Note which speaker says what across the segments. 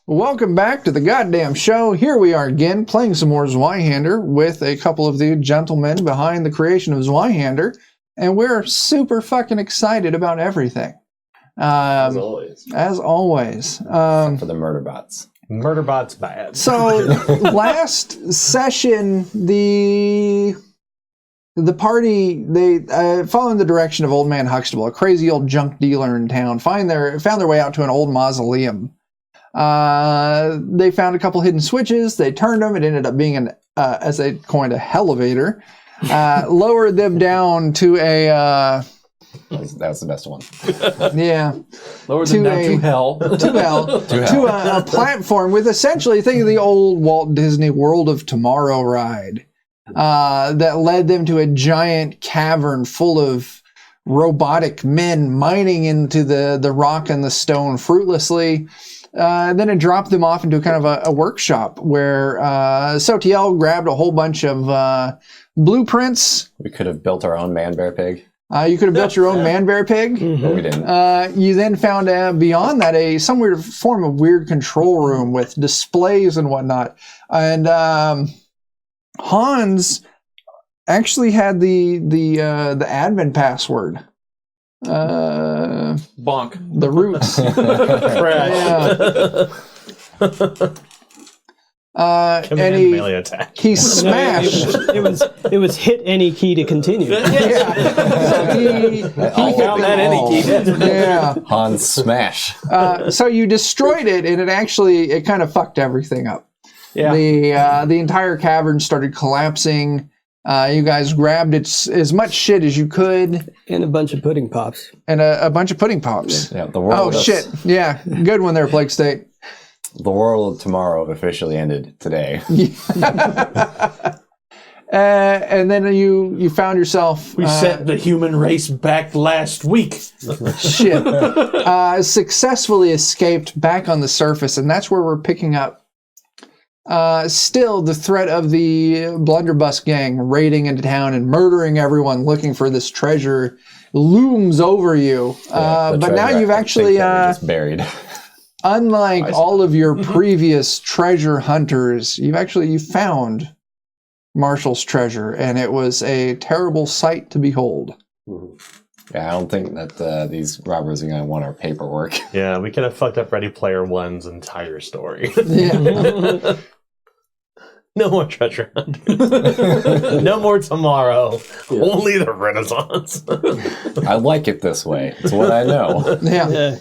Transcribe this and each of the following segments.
Speaker 1: Welcome back to the goddamn show. Here we are again, playing some more Zweihander with a couple of the gentlemen behind the creation of Zweihander, and we're super fucking excited about everything.
Speaker 2: As always.
Speaker 1: As always.
Speaker 3: Except for the murder bots.
Speaker 2: Murder bots bad.
Speaker 1: So, last session, the party, they following the direction of Old Man Huxtable, a crazy old junk dealer in town, found their way out to an old mausoleum. They found a couple hidden switches. They turned them. It ended up being an, as they coined, a hellevator. Lowered them down to a.
Speaker 3: That was the best one.
Speaker 1: Yeah.
Speaker 2: Lowered them down to hell.
Speaker 1: To a platform with essentially, think of the old Walt Disney World of Tomorrow ride. That led them to a giant cavern full of robotic men mining into the rock and the stone fruitlessly. Then it dropped them off into kind of a workshop where Sotiel grabbed a whole bunch of blueprints.
Speaker 3: We could have built our own man-bear pig.
Speaker 1: You could have built your own man-bear pig.
Speaker 3: Mm-hmm. But we didn't.
Speaker 1: You then found beyond that some weird form of weird control room with displays and whatnot. And Hans actually had the admin password.
Speaker 2: Bonk.
Speaker 1: The roots.
Speaker 2: And melee attack.
Speaker 1: He smashed.
Speaker 4: It was hit any key to continue.
Speaker 1: He
Speaker 2: found that any key.
Speaker 1: Yeah.
Speaker 3: Hans smash.
Speaker 1: So you destroyed it, and it kind of fucked everything up.
Speaker 2: Yeah.
Speaker 1: The entire cavern started collapsing. You guys grabbed as much shit as you could.
Speaker 4: And a bunch of pudding pops.
Speaker 1: And a bunch of pudding pops.
Speaker 3: Yeah, the world.
Speaker 1: Oh, shit. Yeah. Good one there, Plague State.
Speaker 3: The world of tomorrow officially ended today.
Speaker 1: And then you found yourself...
Speaker 5: We sent the human race back last week.
Speaker 1: Shit. Successfully escaped back on the surface, and that's where we're picking up. Still, the threat of the blunderbuss gang raiding into town and murdering everyone looking for this treasure looms over you. But now you've actually...
Speaker 3: just buried.
Speaker 1: Unlike all of your previous treasure hunters, you found Marshall's treasure, and it was a terrible sight to behold.
Speaker 3: Yeah, I don't think that these robbers are going to want our paperwork.
Speaker 2: Yeah, we could have fucked up Ready Player One's entire story.
Speaker 1: Yeah.
Speaker 2: No more treasure hunt. No more tomorrow. Yeah. Only the Renaissance.
Speaker 3: I like it this way. It's what I know.
Speaker 1: Yeah.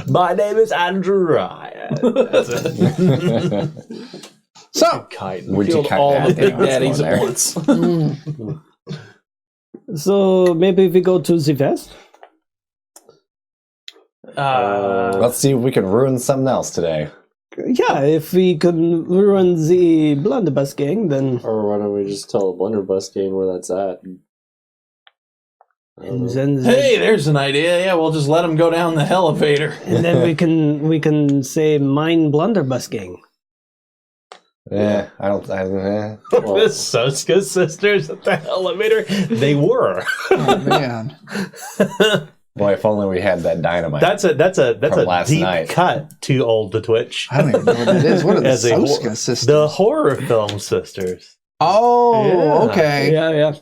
Speaker 2: My name is Andrew Ryan. That's it.
Speaker 1: So,
Speaker 3: would you
Speaker 5: Killed all the big daddies at once.
Speaker 4: So maybe we go to the west?
Speaker 3: Let's see if we can ruin something else today.
Speaker 4: Yeah, if we could ruin the blunderbuss gang, then...
Speaker 6: Or why don't we just tell the blunderbuss gang where that's at?
Speaker 4: And then
Speaker 5: Hey, there's an idea. Yeah, we'll just let them go down the elevator.
Speaker 4: and then we can say mine blunderbuss gang.
Speaker 3: Yeah, I don't.
Speaker 2: The Soska sisters at the elevator. They were.
Speaker 1: oh man.
Speaker 3: Boy, if only we had that dynamite.
Speaker 2: That's a
Speaker 3: last
Speaker 2: deep
Speaker 3: night.
Speaker 2: cut. Too old to twitch.
Speaker 1: I don't even know what that is. What are the
Speaker 2: As a
Speaker 1: Soska sisters?
Speaker 2: The horror film sisters.
Speaker 1: Oh,
Speaker 2: Yeah.
Speaker 1: okay.
Speaker 4: Yeah.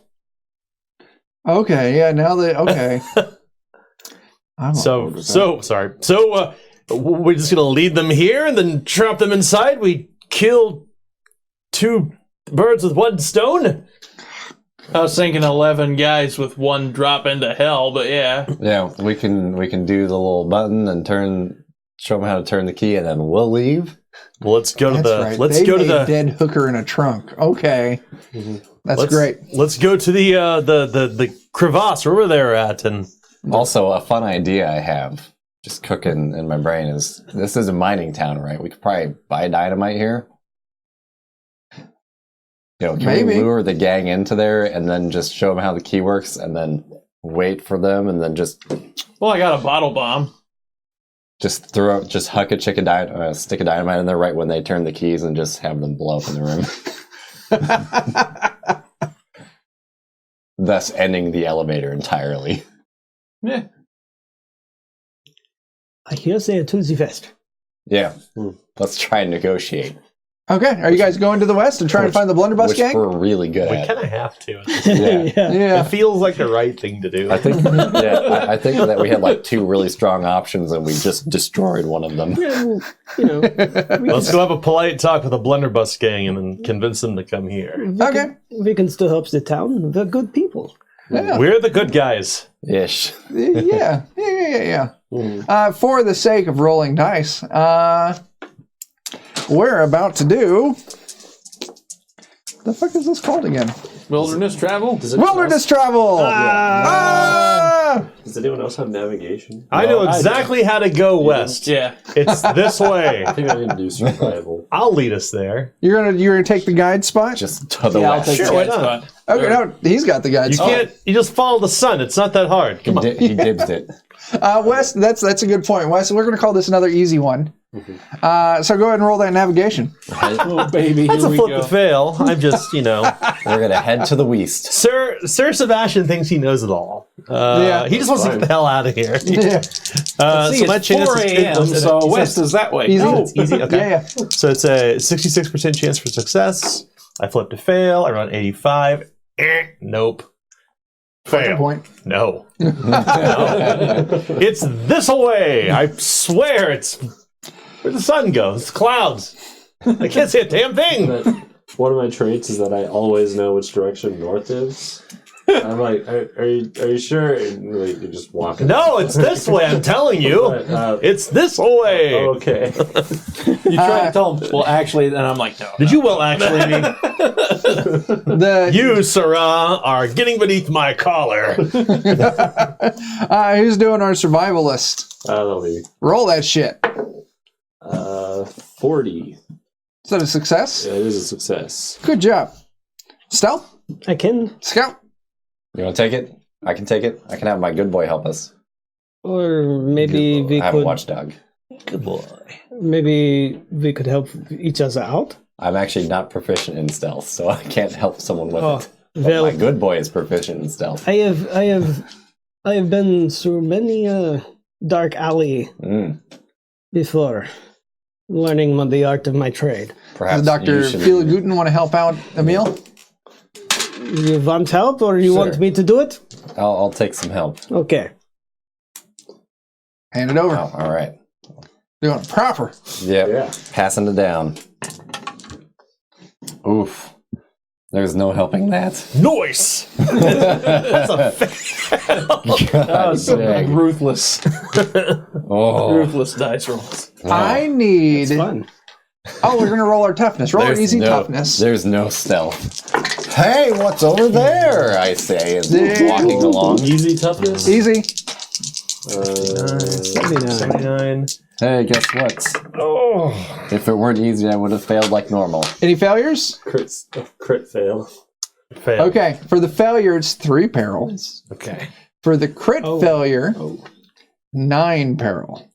Speaker 1: Okay, yeah, now they... Okay.
Speaker 2: So sorry. So we're just going to lead them here and then trap them inside? We kill 2 birds with 1 stone?
Speaker 5: I was thinking 11 guys with 1 drop into hell, but yeah.
Speaker 3: Yeah, we can do the little button and show them how to turn the key, and then we'll leave.
Speaker 2: Well, let's go to
Speaker 1: That's
Speaker 2: the...
Speaker 1: right.
Speaker 2: Let's
Speaker 1: They
Speaker 2: go to
Speaker 1: made
Speaker 2: the...
Speaker 1: dead hooker in a trunk. Okay. That's great.
Speaker 2: Let's go to the crevasse, wherever they're at, and...
Speaker 3: Also, a fun idea I have, just cooking in my brain, is this is a mining town, right? We could probably buy dynamite here. Can
Speaker 1: Maybe.
Speaker 3: we lure the gang into there and then just show them how the key works and then wait for them and then just...
Speaker 5: Well, I got a bottle bomb.
Speaker 3: Just huck a stick of dynamite in there right when they turn the keys and just have them blow up in the room. Thus ending the elevator entirely.
Speaker 5: Yeah.
Speaker 4: I hear they are to the west.
Speaker 3: Yeah. Let's try and negotiate.
Speaker 1: Okay, are you guys going to the west and trying to find the blunderbuss
Speaker 3: Which
Speaker 1: gang?
Speaker 3: we're really good
Speaker 2: We
Speaker 3: at.
Speaker 2: kind of have to.
Speaker 3: Yeah.
Speaker 1: Yeah.
Speaker 2: It feels like the right thing to do.
Speaker 3: I think I think that we had like 2 really strong options and we just destroyed one of them.
Speaker 2: Let's go have a polite talk with the blunderbuss gang and then convince them to come here.
Speaker 1: Okay.
Speaker 4: We can still help the town. They're good people.
Speaker 1: Yeah.
Speaker 2: We're the good guys.
Speaker 3: Ish.
Speaker 1: Yeah. For the sake of rolling dice, we're about to do. The fuck is this called again?
Speaker 5: Wilderness travel?
Speaker 1: Wilderness travel.
Speaker 6: Does anyone else have navigation?
Speaker 2: I know exactly how to go west.
Speaker 5: Yeah.
Speaker 2: It's this way.
Speaker 6: I think I can do survival.
Speaker 2: I'll lead us there.
Speaker 1: You're gonna take the guide spot.
Speaker 3: Just to the
Speaker 5: I'll
Speaker 3: west.
Speaker 5: take
Speaker 2: Sure,
Speaker 5: the
Speaker 2: why
Speaker 5: guide
Speaker 2: not?
Speaker 5: spot.
Speaker 1: Okay, no, he's got the guide
Speaker 2: You
Speaker 1: spot.
Speaker 2: can't. You just follow the sun. It's not that hard. Come on.
Speaker 3: He dibs it.
Speaker 1: Wes, that's a good point. Wes, we're gonna call this another easy one. So go ahead and roll that navigation.
Speaker 5: Oh, baby.
Speaker 2: That's
Speaker 5: here
Speaker 2: a
Speaker 5: we
Speaker 2: flip
Speaker 5: go.
Speaker 2: to fail. I'm just,
Speaker 3: We're gonna head to the west.
Speaker 2: Sir Sebastian thinks he knows it all.
Speaker 1: Yeah.
Speaker 2: He just wants to get the hell out of here.
Speaker 1: Yeah.
Speaker 5: See,
Speaker 2: my
Speaker 5: it's
Speaker 2: chance
Speaker 5: 4 a.m., so west is that way.
Speaker 1: Easy.
Speaker 2: It's easy. Okay.
Speaker 1: Yeah.
Speaker 2: So it's a 66% chance for success. I flip to fail. I run 85. Nope. Fail.
Speaker 1: Point.
Speaker 2: No. No. It's this way. I swear it's where the sun goes. Clouds. I can't see a damn thing.
Speaker 6: But one of my traits is that I always know which direction north is. I'm like, are you sure? And like, you just walk.
Speaker 2: No, it's this way. I'm telling you. It's this way.
Speaker 6: Okay.
Speaker 5: You try to tell them, well, actually, and I'm like, no.
Speaker 2: Did you well actually mean
Speaker 1: You.
Speaker 2: you, Sarah, are getting beneath my collar?
Speaker 1: Who's doing our survivalist?
Speaker 6: That'll be
Speaker 1: Roll that shit.
Speaker 6: 40.
Speaker 1: Is that a success?
Speaker 6: Yeah, it is a success.
Speaker 1: Good job. Stealth?
Speaker 4: I can,
Speaker 1: Scout?
Speaker 3: You want to take it? I can take it. I can have my good boy help us.
Speaker 4: or maybe we
Speaker 3: I have a
Speaker 4: could.
Speaker 3: watchdog.
Speaker 2: Good boy.
Speaker 4: Maybe we could help each other out.
Speaker 3: I'm actually not proficient in stealth, so I can't help someone with
Speaker 4: Oh,
Speaker 3: it. But
Speaker 4: well,
Speaker 3: my good boy is proficient in stealth.
Speaker 4: I have been through many dark alley before, learning the art of my trade.
Speaker 3: Perhaps
Speaker 1: Does Dr.
Speaker 3: you should-
Speaker 1: Feelgood want to help out Emil?
Speaker 4: You want help, or you want
Speaker 3: Sure.
Speaker 4: me to do it?
Speaker 3: I'll take some help.
Speaker 4: Okay.
Speaker 1: Hand it over.
Speaker 3: Oh, all right.
Speaker 1: Doing it proper.
Speaker 3: Yep.
Speaker 6: Yeah.
Speaker 3: Passing it down. Oof. There's no helping that.
Speaker 2: Noise. That's a fail.
Speaker 5: That was some
Speaker 3: dang.
Speaker 5: ruthless,
Speaker 3: Oh.
Speaker 5: ruthless dice rolls.
Speaker 1: I need.
Speaker 4: Fun.
Speaker 1: Oh, we're going to roll our toughness. Roll our easy toughness.
Speaker 3: There's no stealth. Hey, what's over there? I say as
Speaker 1: Yeah.
Speaker 3: walking along.
Speaker 6: Easy toughness.
Speaker 1: Easy.
Speaker 2: 79.
Speaker 3: Hey, guess what?
Speaker 2: Oh.
Speaker 3: If it weren't easy, I would have failed like normal.
Speaker 1: Any failures?
Speaker 6: Crit fail.
Speaker 2: Fail.
Speaker 1: Okay. For the failure, it's 3 peril.
Speaker 2: Okay.
Speaker 1: For the crit failure, 9 peril.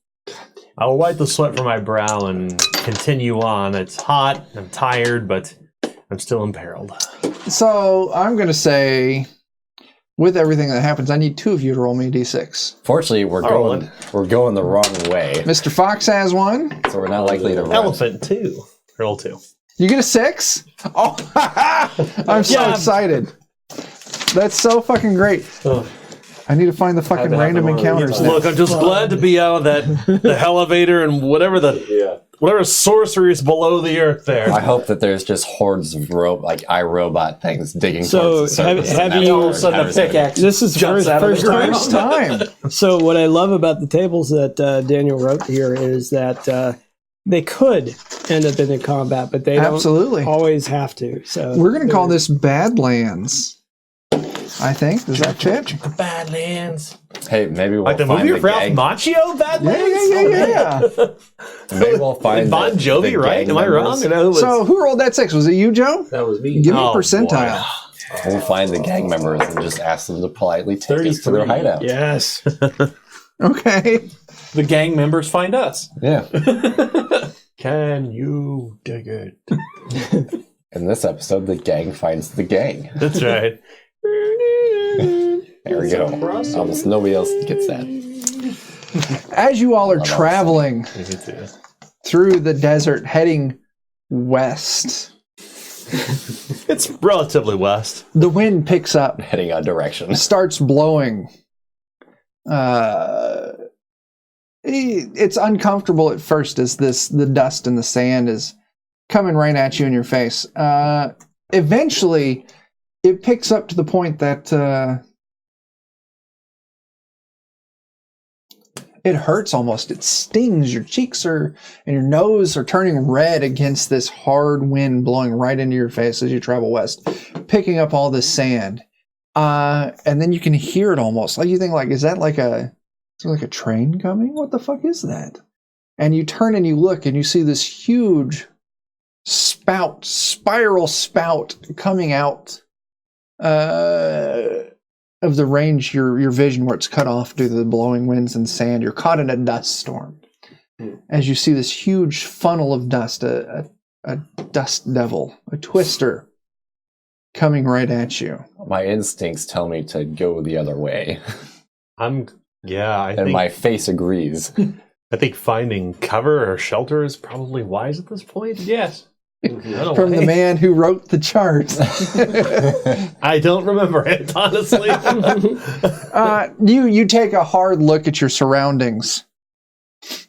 Speaker 2: I'll wipe the sweat from my brow and continue on. It's hot. I'm tired, but I'm still imperiled.
Speaker 1: So I'm going to say, with everything that happens, I need 2 of you to roll me a d6.
Speaker 3: Fortunately, we're going the wrong way,
Speaker 1: Mr. Fox has 1.
Speaker 3: so we're not likely to run.
Speaker 2: Elephant 2. Roll 2.
Speaker 1: You get a 6? Oh, I'm so excited. That's so fucking great.
Speaker 6: Oh.
Speaker 1: I need to find the fucking
Speaker 6: have
Speaker 1: random
Speaker 6: them already.
Speaker 1: encounters now.
Speaker 2: Look, I'm just glad to be out of the elevator and whatever sorcery is below the earth there.
Speaker 3: I hope that there's just hordes of iRobot things digging
Speaker 4: So,
Speaker 3: towards the surface.
Speaker 4: have
Speaker 3: and
Speaker 4: you-
Speaker 3: after
Speaker 5: All of a sudden, a
Speaker 3: encounters
Speaker 5: pickaxe
Speaker 4: This is
Speaker 5: jumps
Speaker 4: first,
Speaker 5: out of
Speaker 4: first
Speaker 5: the
Speaker 4: time.
Speaker 1: First time.
Speaker 4: So what I love about the tables that Daniel wrote here is that they could end up in a combat, but they
Speaker 1: Absolutely.
Speaker 4: don't always have to. So
Speaker 1: We're going to call this Badlands. I think. Does that fit?
Speaker 2: The Badlands.
Speaker 3: Hey, maybe we'll
Speaker 2: Like the
Speaker 3: find
Speaker 2: movie
Speaker 3: the
Speaker 2: of Ralph
Speaker 3: gang.
Speaker 2: Macchio, Badlands?
Speaker 1: Yeah.
Speaker 3: Maybe we'll find
Speaker 2: Bon
Speaker 3: the
Speaker 2: Jovi, right?
Speaker 3: gang
Speaker 2: Am I wrong?
Speaker 3: members.
Speaker 2: You know, who was-
Speaker 1: So who rolled that 6? Was it you, Joe?
Speaker 6: That was me.
Speaker 1: Give me
Speaker 2: Oh,
Speaker 1: percentile.
Speaker 3: We'll find the gang members and just ask them to politely take us to their
Speaker 6: 33.
Speaker 3: hideout.
Speaker 4: yes,
Speaker 1: Okay.
Speaker 5: The gang members find us.
Speaker 3: Yeah.
Speaker 2: Can you dig it?
Speaker 3: In this episode, the gang finds the gang.
Speaker 2: That's right.
Speaker 3: There we go. Almost nobody else gets that.
Speaker 1: As you all are traveling through the desert, heading west.
Speaker 2: It's relatively west.
Speaker 1: The wind picks up,
Speaker 3: Heading a direction.
Speaker 1: starts blowing. It's uncomfortable at first as the dust and the sand is coming right at you in your face. Eventually, it picks up to the point that it hurts almost. It stings. Your cheeks and your nose are turning red against this hard wind blowing right into your face as you travel west, picking up all this sand. And then you can hear it almost. Like you think, like, is that like a train coming? What the fuck is that? And you turn and you look and you see this huge spiral spout coming out of the range, your vision, where it's cut off due to the blowing winds and sand. You're caught in a dust storm as you see this huge funnel of dust, a dust devil, a twister coming right at you.
Speaker 3: My instincts tell me to go the other way.
Speaker 2: I
Speaker 3: And
Speaker 2: think
Speaker 3: my face agrees.
Speaker 2: I think finding cover or shelter is probably wise at this point.
Speaker 5: Yes.
Speaker 1: From the man who wrote the chart.
Speaker 2: I don't remember it, honestly.
Speaker 1: You take a hard look at your surroundings,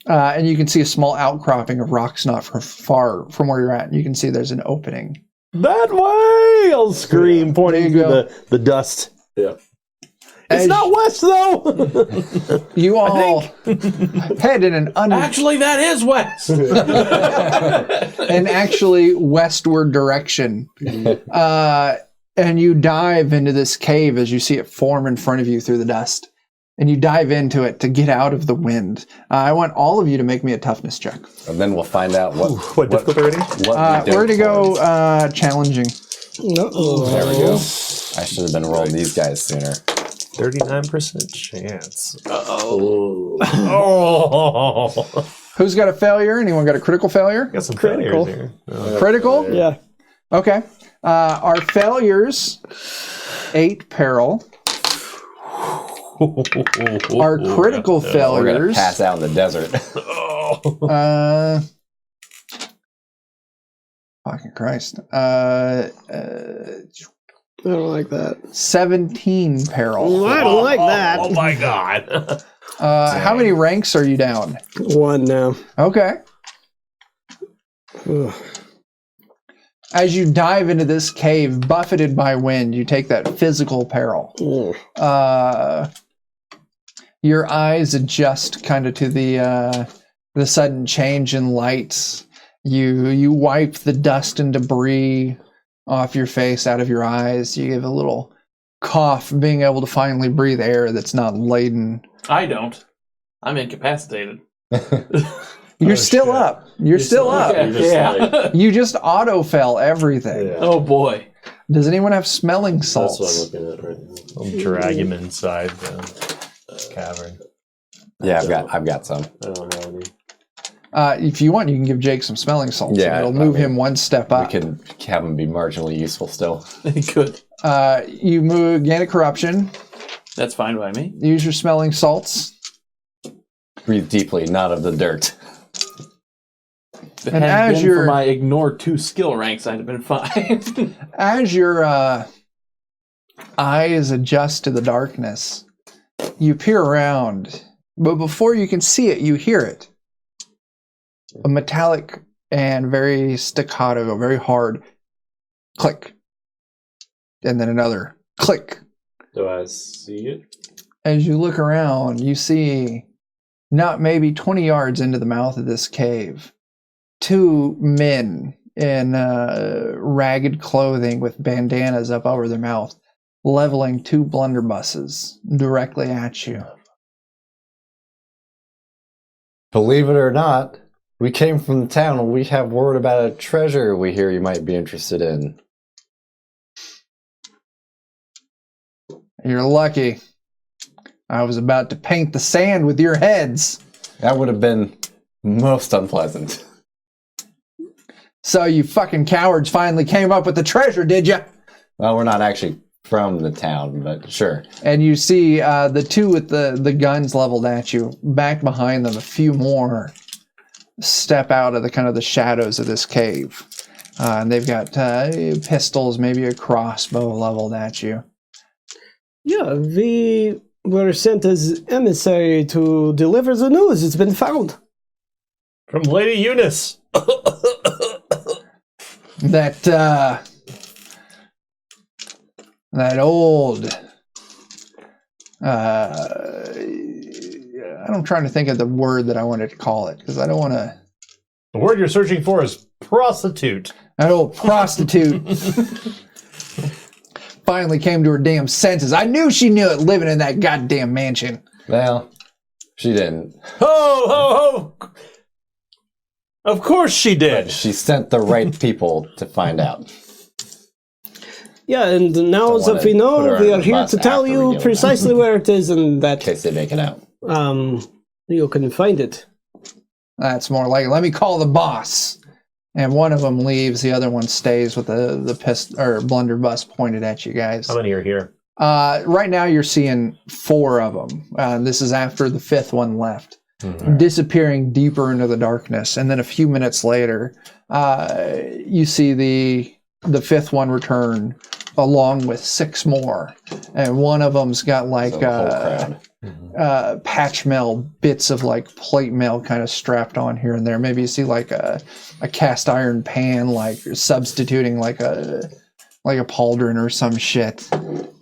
Speaker 1: and you can see a small outcropping of rocks not far from where you're at. You can see there's an opening.
Speaker 2: That way! I'll scream, pointing
Speaker 1: There you
Speaker 2: to the dust.
Speaker 6: Yeah.
Speaker 2: It's
Speaker 1: As
Speaker 2: not west, though!
Speaker 1: you all head in an
Speaker 5: Actually, that is west.
Speaker 1: an actually westward direction. And you dive into this cave as you see it form in front of you through the dust. And you dive into it to get out of the wind. I want all of you to make me a toughness check.
Speaker 3: And then we'll find out
Speaker 2: What difficulty rating?
Speaker 1: We're going to go challenging.
Speaker 4: No.
Speaker 3: There we go. I should have been rolling these guys sooner.
Speaker 2: 39% chance.
Speaker 6: Oh.
Speaker 2: Oh!
Speaker 1: Who's got a failure? Anyone got a critical failure?
Speaker 2: Got some
Speaker 4: Critical.
Speaker 2: failures here.
Speaker 1: Critical?
Speaker 4: Yeah.
Speaker 1: Okay. Our failures, 8 peril. Our critical
Speaker 3: We're going to
Speaker 1: failures,
Speaker 3: pass out in the desert.
Speaker 1: fucking Christ.
Speaker 4: I don't like that.
Speaker 1: 17 peril.
Speaker 4: I don't like that.
Speaker 2: Oh my god.
Speaker 1: How many ranks are you down?
Speaker 4: 1 now.
Speaker 1: Okay.
Speaker 4: Ugh.
Speaker 1: As you dive into this cave, buffeted by wind, you take that physical peril. Your eyes adjust kind of to the sudden change in lights. You wipe the dust and debris off your face, out of your eyes. You give a little cough, being able to finally breathe air that's not laden.
Speaker 5: I don't. I'm incapacitated.
Speaker 1: You're still up. You're still up.
Speaker 6: You're just like,
Speaker 1: You just auto-fell everything.
Speaker 6: yeah.
Speaker 5: Oh boy.
Speaker 1: Does anyone have smelling
Speaker 6: That's what I'm
Speaker 1: salts?
Speaker 6: looking at right now.
Speaker 2: I'll drag him inside the cavern.
Speaker 3: Yeah, I've got some.
Speaker 6: I don't have any.
Speaker 1: If you want, you can give Jake some smelling salts.
Speaker 3: Yeah,
Speaker 1: It'll move him one step
Speaker 3: We
Speaker 1: up.
Speaker 3: can have them be marginally useful still.
Speaker 5: Good.
Speaker 1: You gain a corruption.
Speaker 5: That's fine by me.
Speaker 1: Use your smelling salts.
Speaker 3: Breathe deeply, not of the dirt.
Speaker 5: If it
Speaker 1: And
Speaker 5: hadn't
Speaker 1: as
Speaker 5: been for
Speaker 1: you're-
Speaker 5: my ignore 2 skill ranks, I'd have been fine.
Speaker 1: As your eyes adjust to the darkness, you peer around. But before you can see it, you hear it. A metallic and very staccato, very hard click. And then another click.
Speaker 6: Do I see it?
Speaker 1: As you look around, you see, not maybe 20 yards into the mouth of this cave, 2 men in ragged clothing with bandanas up over their mouth, leveling 2 blunderbusses directly at you.
Speaker 3: Believe it or not, we came from the town and we have word about a treasure we hear you might be interested in.
Speaker 1: You're lucky. I was about to paint the sand with your heads.
Speaker 3: That would have been most unpleasant.
Speaker 1: So you fucking cowards finally came up with the treasure, did you?
Speaker 3: Well, we're not actually from the town, but sure.
Speaker 1: And you see the 2 with the guns leveled at you. Back behind them, a few more step out of the kind of the shadows of this cave. And they've got pistols, maybe a crossbow leveled at you.
Speaker 4: Yeah, we were sent as emissary to deliver the news. It's been found.
Speaker 2: From Lady Eunice.
Speaker 1: That old I'm trying to think of the word that I wanted to call it because I don't want to.
Speaker 2: The word you're searching for is prostitute.
Speaker 1: That old prostitute finally came to her damn senses. I knew she knew it living in that goddamn mansion.
Speaker 3: Well, she didn't.
Speaker 2: Ho, ho, ho! Of course she did.
Speaker 3: But she sent the right people to find out.
Speaker 4: Yeah, and now
Speaker 3: Don't
Speaker 4: that
Speaker 3: wanna
Speaker 4: we
Speaker 3: put
Speaker 4: know,
Speaker 3: her
Speaker 4: we
Speaker 3: on
Speaker 4: are
Speaker 3: the
Speaker 4: here
Speaker 3: bus
Speaker 4: to tell
Speaker 3: after we
Speaker 4: you
Speaker 3: get
Speaker 4: precisely where it is and
Speaker 3: In
Speaker 4: that
Speaker 3: case they make it out.
Speaker 4: you can find it.
Speaker 1: That's more like, let me call the boss. And one of them leaves, the other one stays with the pistol or blunderbuss pointed at you guys.
Speaker 2: How many are here?
Speaker 1: Right now you're seeing 4 of them. This is after the 5th one left, disappearing deeper into the darkness. And then a few minutes later, you see the 5th one return along with 6 more. And one of them's got like
Speaker 3: So the whole crowd.
Speaker 1: patch mail bits of like plate mail kind of strapped on here and there. Maybe you see like a cast iron pan, like substituting like a pauldron or some shit.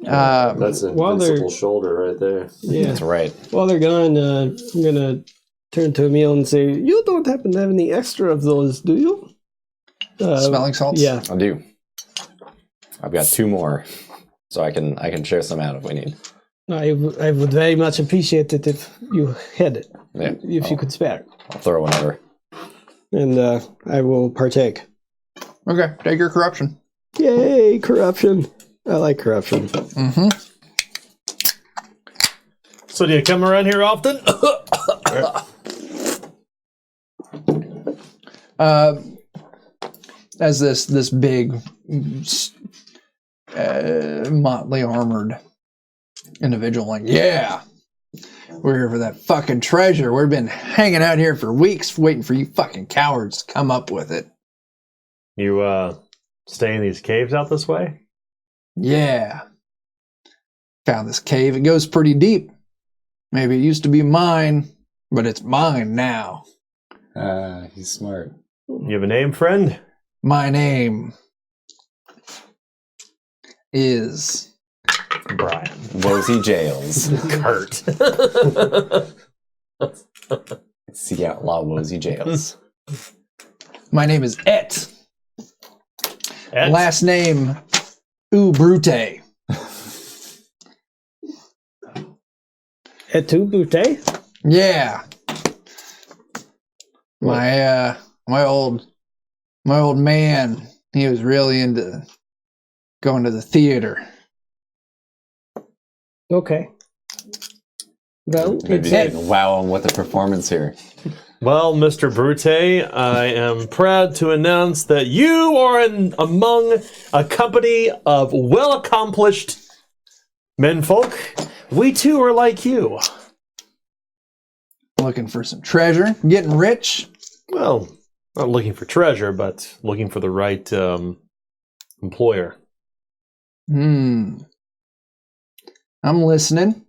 Speaker 6: That's an
Speaker 4: While they're-
Speaker 6: invincible shoulder right there.
Speaker 4: Yeah.
Speaker 3: That's right.
Speaker 4: While they're gone, I'm gonna turn to Emil and say, "You don't happen to have any extra of those, do you?"
Speaker 1: Smelling salts?
Speaker 4: Yeah.
Speaker 3: I do. I've got 2 more, so I can share some out if we need.
Speaker 4: I would very much appreciate it if you had it,
Speaker 3: Yeah,
Speaker 4: if you could spare.
Speaker 3: I'll throw one over.
Speaker 4: And I will partake.
Speaker 1: Okay, take your corruption.
Speaker 4: Yay, corruption. I like corruption.
Speaker 1: Mm-hmm.
Speaker 2: So do you come around here often?
Speaker 1: As this big, motley armored individual, like, yeah, we're here for that fucking treasure. We've been hanging out here for weeks waiting for you fucking cowards to come up with it.
Speaker 2: You stay in these caves out this way?
Speaker 1: Yeah. Found this cave. It goes pretty deep. Maybe it used to be mine, but it's mine now.
Speaker 3: He's smart.
Speaker 2: You have a name, friend?
Speaker 1: My name is
Speaker 2: Brian.
Speaker 3: Wozy Jails.
Speaker 2: Kurt.
Speaker 3: It's the outlaw Wozy Jails.
Speaker 1: my name is Et.
Speaker 2: Et?
Speaker 1: Last name Brute.
Speaker 4: Et tu, Boutte?
Speaker 1: Yeah. My old man, he was really into going to the theater.
Speaker 4: Okay. Well,
Speaker 3: Maybe
Speaker 4: it's
Speaker 3: you can wow him with a performance here.
Speaker 2: Well, Mr. Brute, I am proud to announce that you are among a company of well-accomplished menfolk. We too are like you.
Speaker 1: Looking for some treasure, getting rich.
Speaker 2: Well, not looking for treasure, but looking for the right employer.
Speaker 1: I'm listening.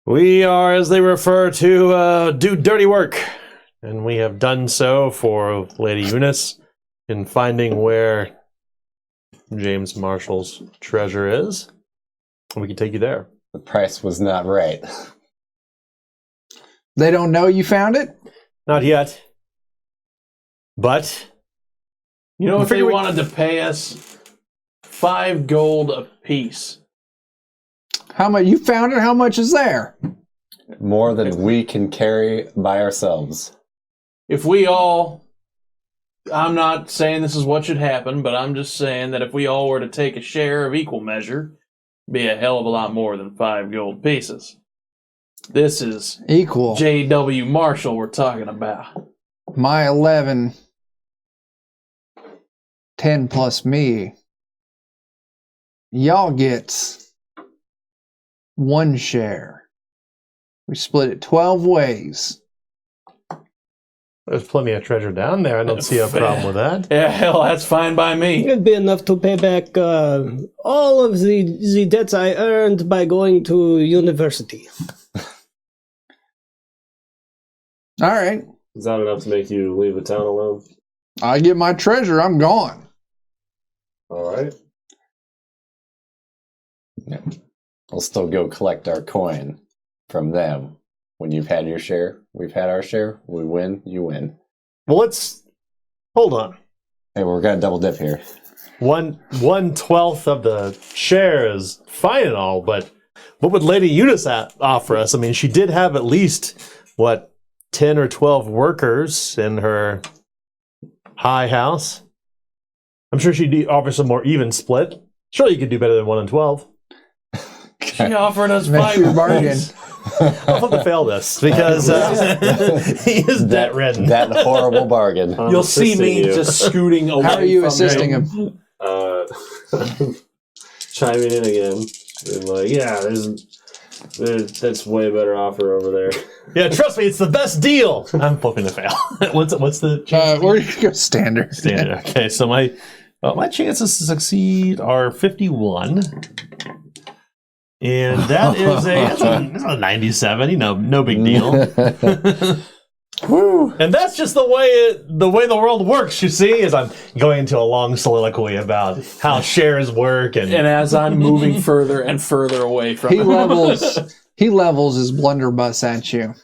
Speaker 2: We are, as they refer to, do dirty work. And we have done so for Lady Eunice in finding where James Marshall's treasure is. We can take you there.
Speaker 3: The price was not right.
Speaker 1: They don't know you found it?
Speaker 2: Not yet. But
Speaker 5: You know, if they
Speaker 2: figure we-
Speaker 5: wanted to pay us 5 gold apiece.
Speaker 1: How much you found it? How much is there?
Speaker 3: More than we can carry by ourselves.
Speaker 5: If we all, I'm not saying this is what should happen, but I'm just saying that if we all were to take a share of equal measure, it'd be a hell of a lot more than 5 gold pieces. This is
Speaker 1: Equal.
Speaker 5: J.W. Marshall we're talking about.
Speaker 1: My 11. 10 plus me. Y'all get 1 share. We split it 12 ways.
Speaker 2: There's plenty of treasure down there. I don't see a problem with that.
Speaker 5: Yeah, hell, that's fine by me.
Speaker 4: It'd be enough to pay back all of the debts I earned by going to university.
Speaker 1: All right.
Speaker 6: Is that enough to make you leave the town alone?
Speaker 1: I get my treasure. I'm gone.
Speaker 6: All right.
Speaker 3: Yeah. We'll still go collect our coin from them. When you've had your share, we've had our share. We win, you win.
Speaker 2: Well, let's hold on.
Speaker 3: Hey, we're gonna double dip here.
Speaker 2: 1/12 of the share is fine and all, but what would Lady Eunice offer us? I mean, she did have at least 10 or 12 workers in her high house. I'm sure she'd offer some more even split. Surely you could do better than 1/12.
Speaker 5: She offered us
Speaker 1: Make
Speaker 5: 5
Speaker 1: your bargain.
Speaker 2: I'll have to fail this because he is debt ridden.
Speaker 3: That horrible bargain.
Speaker 6: I'm
Speaker 5: You'll see
Speaker 6: assisting
Speaker 5: me
Speaker 6: you.
Speaker 5: just scooting away.
Speaker 1: How are you
Speaker 5: from
Speaker 1: assisting
Speaker 5: him.
Speaker 1: him?
Speaker 6: Chiming in again. And like, yeah, that's way better offer over there.
Speaker 2: Yeah, trust me, it's the best deal. I'm hoping to fail. What's the chance?
Speaker 1: We're going to go standard.
Speaker 2: Standard. Okay, so my chances to succeed are 51. And that is that's a 97. You know, no big deal.
Speaker 1: Woo.
Speaker 2: And that's just the way the world works. You see, as I'm going into a long soliloquy about how shares work, and
Speaker 5: as I'm moving further and further away from
Speaker 1: He
Speaker 5: him.
Speaker 1: levels his blunderbuss at you.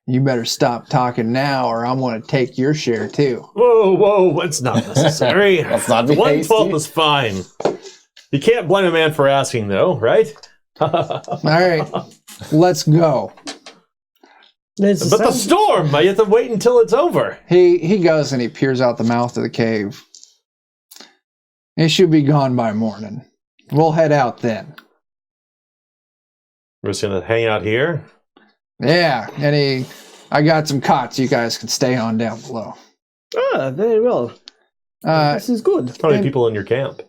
Speaker 1: You better stop talking now, or I'm going to take your share too.
Speaker 2: whoa, it's not necessary.
Speaker 3: Let's not be
Speaker 2: 1/12
Speaker 3: hasty.
Speaker 2: is fine. You can't blame a man for asking, though, right?
Speaker 1: All right, let's go.
Speaker 2: But the storm, you have to wait until it's over.
Speaker 1: He goes and he peers out the mouth of the cave. It should be gone by morning. We'll head out then.
Speaker 2: We're just gonna hang out here.
Speaker 1: Yeah, and I got some cots you guys can stay on down below.
Speaker 4: Ah, very well. This is good.
Speaker 2: How many people in your camp?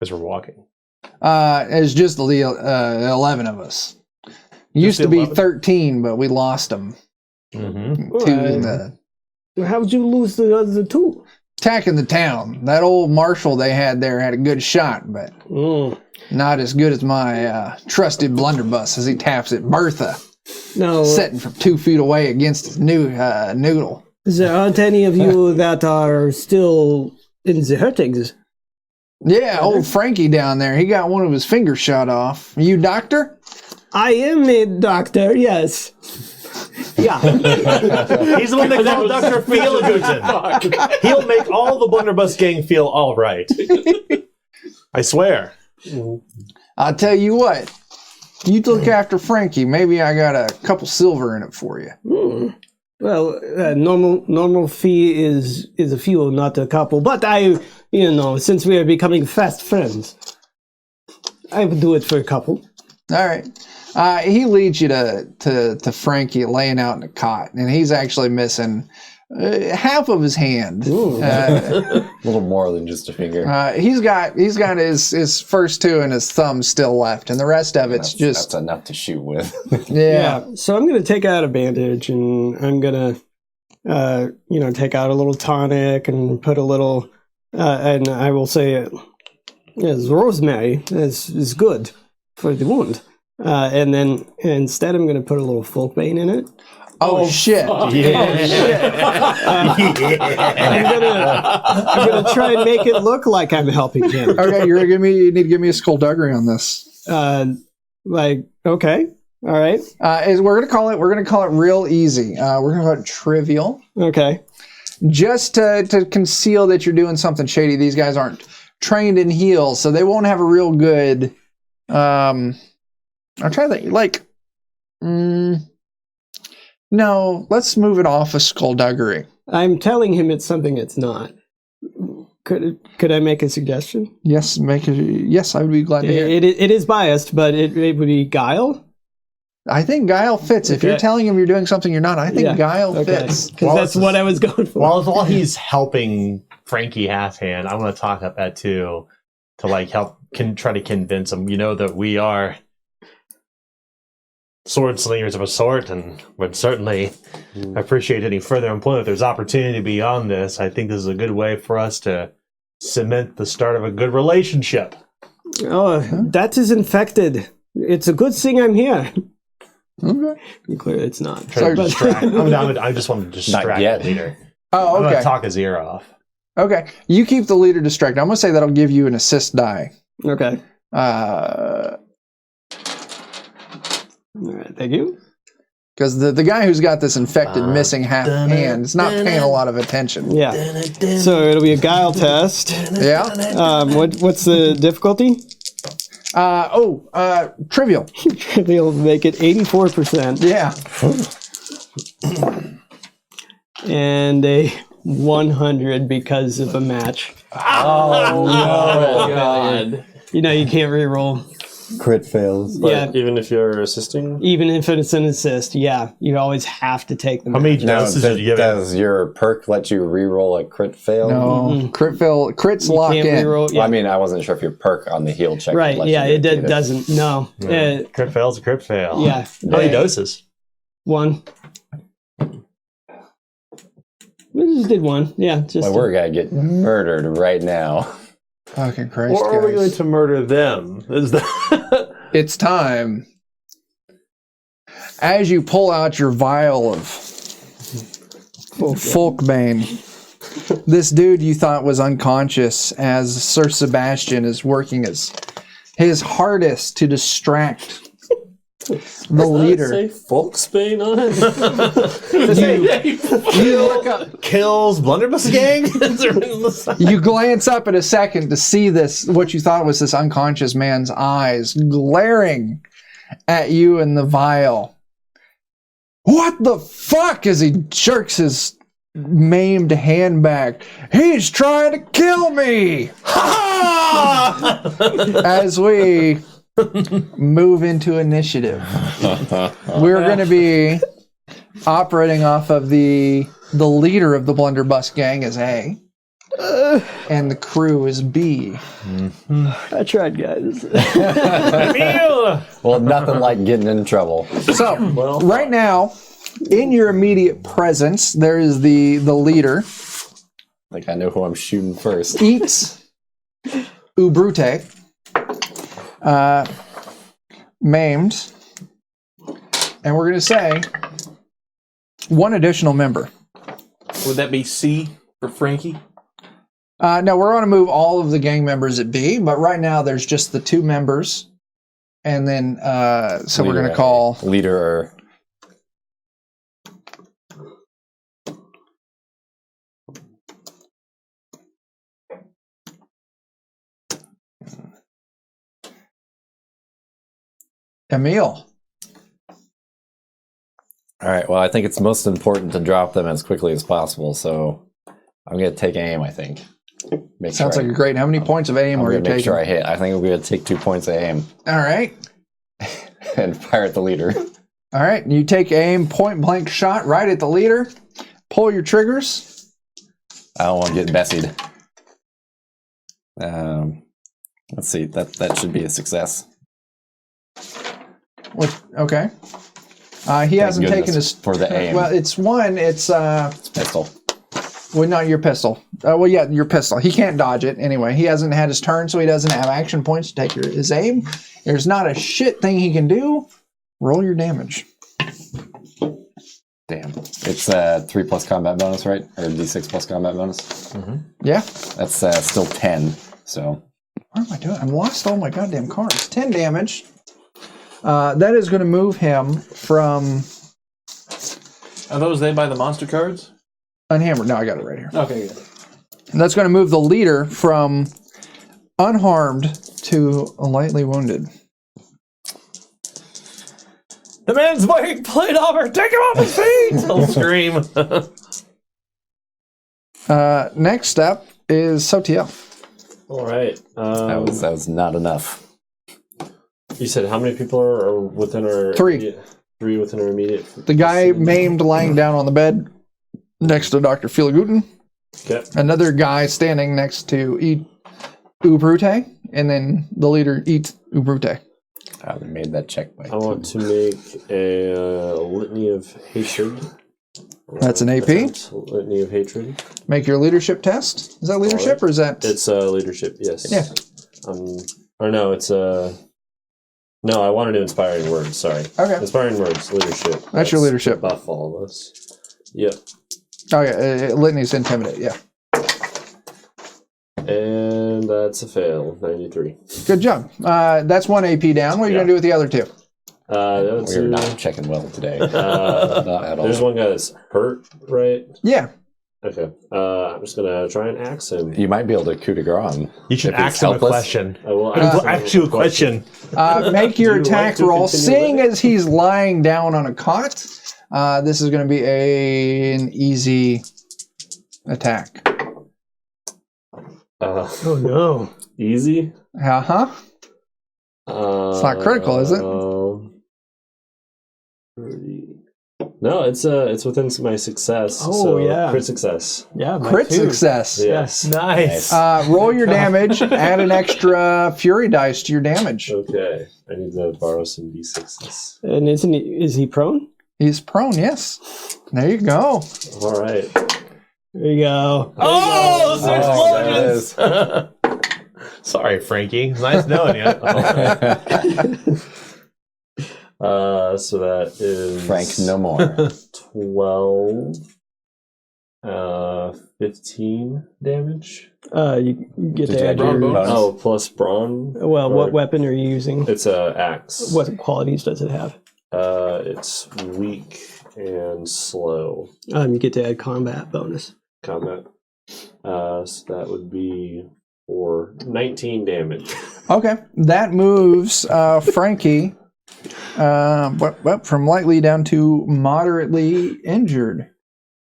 Speaker 2: As we're walking.
Speaker 1: It's just the 11 of us. Used
Speaker 2: the
Speaker 1: to be
Speaker 2: 11?
Speaker 1: 13, but we lost them.
Speaker 2: Mm-hmm.
Speaker 1: Two in the
Speaker 4: How'd you lose the other two?
Speaker 1: attacking the town. That old marshal they had there had a good shot, but not as good as my trusted blunderbuss as he taps at Bertha,
Speaker 4: No,
Speaker 1: sitting from 2 feet away against his noodle.
Speaker 4: there aren't any of you that are still in the hurtings.
Speaker 1: Yeah, old Frankie down there, he got one of his fingers shot off. You doctor?
Speaker 4: I am a doctor, yes. Yeah.
Speaker 2: He's the one that called Dr. Feelgood. He'll make all the blunderbuss gang feel all right. I swear.
Speaker 1: I'll tell you what. You look after Frankie. Maybe I got a couple silver in it for you.
Speaker 4: Well, normal fee is a few, not a couple. But since we are becoming fast friends, I would do it for a couple.
Speaker 1: All right. He leads you to Frankie laying out in a cot, and he's actually missing half of his hand.
Speaker 3: A little more than just a finger.
Speaker 1: He's got his first two and his thumb still left, and the rest of it's
Speaker 3: That's enough to shoot with.
Speaker 1: yeah.
Speaker 4: So I'm going to take out a bandage, and I'm going to, take out a little tonic and put a little, and I will say, yes, rosemary is good for the wound. And then instead, I'm going to put a little folkbane in it.
Speaker 1: Oh shit!
Speaker 4: I'm gonna try and make it look like I'm helping him.
Speaker 1: Okay, you need to give me a skullduggery on this.
Speaker 4: Okay, all right,
Speaker 1: We're gonna call it real easy. We're gonna call it trivial,
Speaker 4: okay.
Speaker 1: just to conceal that you're doing something shady. These guys aren't trained in heals, so they won't have a real good. I'll try that. No, let's move it off of skullduggery.
Speaker 4: I'm telling him it's something it's not. Could I make a suggestion?
Speaker 1: Yes, Yes, I would be glad to hear.
Speaker 4: It is biased, but it would be guile.
Speaker 1: I think guile fits. If you're telling him you're doing something you're not, I think guile fits.
Speaker 4: Because that's what I was going for.
Speaker 2: While he's helping Frankie Halfhand, I want to talk about that too, to help try to convince him. That we are sword slingers of a sort, and would certainly appreciate any further employment. If there's opportunity beyond this, I think this is a good way for us to cement the start of a good relationship.
Speaker 4: Oh, that is infected. It's a good thing I'm here.
Speaker 1: Okay.
Speaker 4: Clearly, it's not.
Speaker 2: Trying to distract. I just want to distract
Speaker 3: yet.
Speaker 2: the leader.
Speaker 1: Oh,
Speaker 2: I'm
Speaker 1: okay.
Speaker 2: gonna talk his ear off.
Speaker 1: Okay. You keep the leader distracted. I'm going to say that'll give you an assist die.
Speaker 4: Okay.
Speaker 1: Because
Speaker 4: All right, thank you.
Speaker 1: the guy who's got this infected missing half hand is not paying a lot of attention.
Speaker 4: Yeah. So it'll be a guile test.
Speaker 1: Yeah?
Speaker 4: What's the difficulty?
Speaker 1: Trivial.
Speaker 4: They'll make it 84%.
Speaker 1: Yeah.
Speaker 4: And a 100 because of a match.
Speaker 5: Oh, God.
Speaker 4: You know, you can't reroll.
Speaker 3: Crit fails.
Speaker 6: But
Speaker 4: Yeah.
Speaker 6: even if you're assisting?
Speaker 4: Even if it's an assist, yeah. You always have to take them.
Speaker 2: How many
Speaker 3: Now,
Speaker 2: doses did you give it?
Speaker 3: does your perk let you reroll a crit fail?
Speaker 1: No. Crit's
Speaker 4: You
Speaker 1: locked
Speaker 4: can't
Speaker 1: in.
Speaker 4: reroll.
Speaker 3: Well,
Speaker 4: Yeah.
Speaker 3: I mean, I wasn't sure if your perk on the heal check.
Speaker 4: Right,
Speaker 3: let
Speaker 4: yeah,
Speaker 3: you
Speaker 4: it
Speaker 3: do either.
Speaker 4: doesn't. No.
Speaker 2: Crit fail's a crit fail.
Speaker 4: Yeah.
Speaker 2: How many doses?
Speaker 4: One. We just did one. Yeah. Just
Speaker 3: Well, we're gonna get murdered right now.
Speaker 1: Fucking Christ,
Speaker 2: Or are we going
Speaker 1: guys.
Speaker 2: to murder them? Is that
Speaker 1: It's time. As you pull out your vial of Folkbane, this dude you thought was unconscious, as Sir Sebastian is working his hardest to distract the leader.
Speaker 6: Say Folksbane on it?
Speaker 1: You look up,
Speaker 2: kills Blunderbuss gang?
Speaker 1: you glance up in a second to see this, what you thought was this unconscious man's eyes glaring at you in the vial. What the fuck? As he jerks his maimed hand back. He's trying to kill me! As we move into initiative, we're going to be operating off of the leader of the Blunderbuss gang is A, and the crew is B.
Speaker 4: I tried, guys.
Speaker 3: Well, nothing like getting in trouble.
Speaker 1: So, right now, in your immediate presence, there is the leader.
Speaker 3: Like I know who I'm shooting first.
Speaker 1: Eats Ubrute, maimed, and we're going to say one additional member.
Speaker 5: Would that be C for Frankie?
Speaker 1: No, we're going to move all of the gang members at B, but right now there's just the two members, and then so we're going to call
Speaker 3: leader.
Speaker 1: Emil.
Speaker 3: All right. Well, I think it's most important to drop them as quickly as possible. So I'm going to take aim. I think.
Speaker 1: Sounds like a great. How many points of aim are you taking?
Speaker 3: Make sure I hit. I think I'm going to take 2 points of aim
Speaker 1: All right.
Speaker 3: and fire at the leader.
Speaker 1: All right. You take aim, point blank shot right at the leader. Pull your triggers.
Speaker 3: I don't want to get Bessied. Let's see. That should be a success.
Speaker 1: Okay. He hasn't taken his
Speaker 3: for the aim.
Speaker 1: Well, it's one. It's
Speaker 3: Pistol.
Speaker 1: well, not your pistol. Well, yeah, your pistol. He can't dodge it anyway. He hasn't had his turn, so he doesn't have action points to take his aim. There's not a shit thing he can do. Roll your damage.
Speaker 3: Damn. It's 3+ combat bonus, right? Or D6 + combat bonus.
Speaker 1: Yeah.
Speaker 3: That's still 10. So.
Speaker 1: What am I doing? I've lost all my goddamn cards. 10 damage. That is going to move him from
Speaker 5: Are those they buy the monster cards?
Speaker 1: unhammered. No, I got it right here.
Speaker 5: Okay, good.
Speaker 1: And that's going to move the leader from unharmed to lightly wounded.
Speaker 2: The man's wearing plate armor! Take him off his feet! I'll scream.
Speaker 1: Next up is Sotiel.
Speaker 6: All right.
Speaker 3: That was not enough.
Speaker 6: You said how many people are within our...
Speaker 1: 3.
Speaker 6: 3 within our immediate...
Speaker 1: The guy maimed lying down on the bed next to Dr. Feelgood.
Speaker 6: Okay.
Speaker 1: Another guy standing next to Ubrute. And then the leader eats Ubrute.
Speaker 3: They made that check by
Speaker 6: I want to make a litany of hatred.
Speaker 1: That's an AP.
Speaker 6: Litany of hatred.
Speaker 1: Make your leadership test. Is that leadership or is that?
Speaker 6: It's leadership. Yes.
Speaker 1: Yeah.
Speaker 6: Or no, it's No, I wanted to inspiring words. Sorry.
Speaker 1: Okay.
Speaker 6: Inspiring words. Leadership.
Speaker 1: That's your leadership.
Speaker 6: Buff all of us. Yep.
Speaker 1: Oh yeah, litany's intimidate. Yeah.
Speaker 6: And that's a fail. 93.
Speaker 1: Good job. That's 1 AP down. What are you gonna do with the other 2?
Speaker 3: We're not checking well today. Not at all.
Speaker 6: There's one guy that's hurt, right?
Speaker 1: Yeah.
Speaker 6: Okay. I'm just gonna try and axe him.
Speaker 3: You might be able to coup de grace him.
Speaker 2: You should
Speaker 3: if he's
Speaker 2: ask him a
Speaker 3: helpless.
Speaker 2: question.
Speaker 6: I will
Speaker 2: Ask you a question.
Speaker 1: Make your
Speaker 6: Do you
Speaker 1: attack
Speaker 6: like to
Speaker 1: roll.
Speaker 6: continue
Speaker 1: Seeing
Speaker 6: living?
Speaker 1: as he's lying down on a cot, this is going to be an easy attack.
Speaker 4: Oh no.
Speaker 6: Easy.
Speaker 1: Uh-huh. It's not critical, is it?
Speaker 6: 30. No, it's within my success.
Speaker 4: Oh,
Speaker 6: so
Speaker 4: yeah.
Speaker 6: crit success.
Speaker 4: Yeah,
Speaker 1: Crit success.
Speaker 6: Yes.
Speaker 2: Nice.
Speaker 1: Roll your damage. Add an extra fury dice to your damage.
Speaker 6: Okay. I need to borrow some d6s.
Speaker 4: And is he prone?
Speaker 1: He's prone, yes. There you go.
Speaker 6: All right.
Speaker 4: There you go.
Speaker 2: Oh, those
Speaker 3: Oh,
Speaker 2: explosions! Sorry, Frankie. Nice knowing you.
Speaker 6: So that is
Speaker 3: Frank, no more.
Speaker 6: 12, 15 damage.
Speaker 4: You get
Speaker 3: Did
Speaker 4: to
Speaker 3: you
Speaker 4: add
Speaker 3: add your
Speaker 4: your.
Speaker 3: bonus?
Speaker 6: Oh, plus brawn.
Speaker 4: Well, what weapon are you using?
Speaker 6: It's a axe.
Speaker 4: What qualities does it have?
Speaker 6: It's weak and slow
Speaker 4: You get to add combat bonus.
Speaker 6: combat. So that would be for 19 damage.
Speaker 1: Okay. That moves Frankie from lightly down to moderately injured.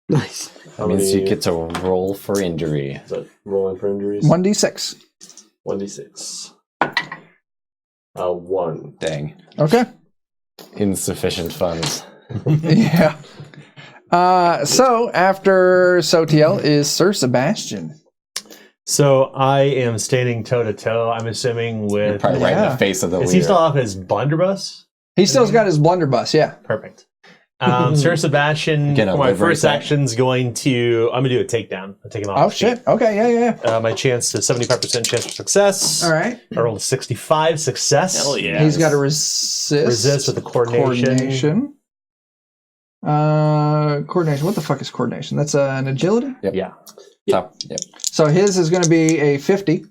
Speaker 4: Nice.
Speaker 3: That means you get to roll for injury.
Speaker 6: Is that rolling for injuries?
Speaker 1: 1d6.
Speaker 6: 1d6. 1.
Speaker 3: Dang.
Speaker 1: Okay.
Speaker 3: Insufficient funds.
Speaker 1: Yeah. So after Sotiel is Sir Sebastian.
Speaker 2: So I am standing toe to toe. I'm assuming
Speaker 3: You're
Speaker 2: with.
Speaker 3: probably right in
Speaker 1: Yeah.
Speaker 3: the face of the
Speaker 2: Is
Speaker 3: leader.
Speaker 2: he still off his blunderbuss?
Speaker 1: He still's got his blunderbuss, yeah.
Speaker 2: Perfect. Sir Sebastian,
Speaker 3: Get a
Speaker 2: for my
Speaker 3: livery
Speaker 2: first
Speaker 3: check.
Speaker 2: action's going to. I'm gonna do a takedown. I'll take him off.
Speaker 1: Oh
Speaker 2: his feet.
Speaker 1: shit. Okay, yeah.
Speaker 2: My chance to 75% chance for success.
Speaker 1: All right.
Speaker 2: I rolled a 65 success.
Speaker 5: Hell yeah.
Speaker 1: He's got to resist.
Speaker 2: Resist with the coordination.
Speaker 1: Coordination. What the fuck is coordination? That's an agility?
Speaker 3: Yep.
Speaker 2: Yeah.
Speaker 3: Top. Yep.
Speaker 1: So his is going to be a 50.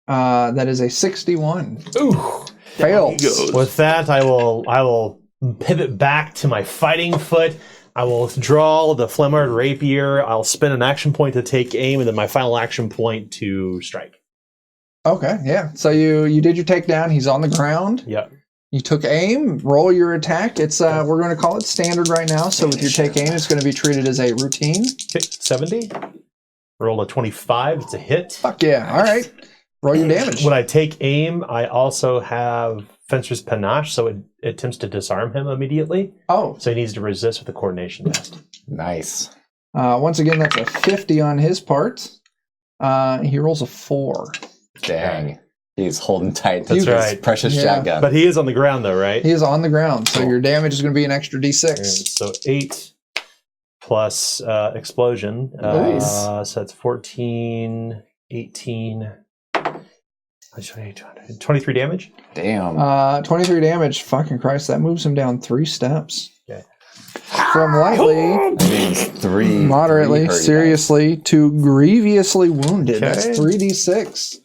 Speaker 1: That is a 61.
Speaker 2: Ooh.
Speaker 1: Fails.
Speaker 2: With that, I will pivot back to my fighting foot. I will draw the Flemard rapier. I'll spend an action point to take aim, and then my final action point to strike.
Speaker 1: Okay, yeah. So you did your takedown. He's on the ground.
Speaker 2: Yep.
Speaker 1: You took aim. Roll your attack. It's we're going to call it standard right now. So with your take aim, it's going to be treated as a routine.
Speaker 2: Okay, 70. Roll a 25. It's a hit.
Speaker 1: Fuck yeah! All right. Roll your damage.
Speaker 2: When I take aim, I also have Fencer's Panache, so it attempts to disarm him immediately.
Speaker 1: Oh,
Speaker 2: So he needs to resist with a coordination test.
Speaker 3: Nice.
Speaker 1: once again, that's a 50 on his part. He rolls a 4.
Speaker 3: Dang. He's holding tight to
Speaker 2: That's
Speaker 3: his
Speaker 2: right.
Speaker 3: precious
Speaker 1: Yeah.
Speaker 3: shotgun.
Speaker 2: But he is on the ground, though, right?
Speaker 1: He is on the ground, so your damage is going to be an extra d6.
Speaker 2: And so 8 plus explosion.
Speaker 1: Nice.
Speaker 2: So that's 14, 18, 23 damage.
Speaker 3: Damn.
Speaker 1: 23 damage. Fucking Christ, that moves him down 3 steps.
Speaker 2: Okay.
Speaker 1: From lightly,
Speaker 3: That means 3.
Speaker 1: moderately,
Speaker 3: 3 hurt
Speaker 1: seriously, to grievously wounded. That's
Speaker 2: Okay.
Speaker 1: 3d6.
Speaker 3: dice.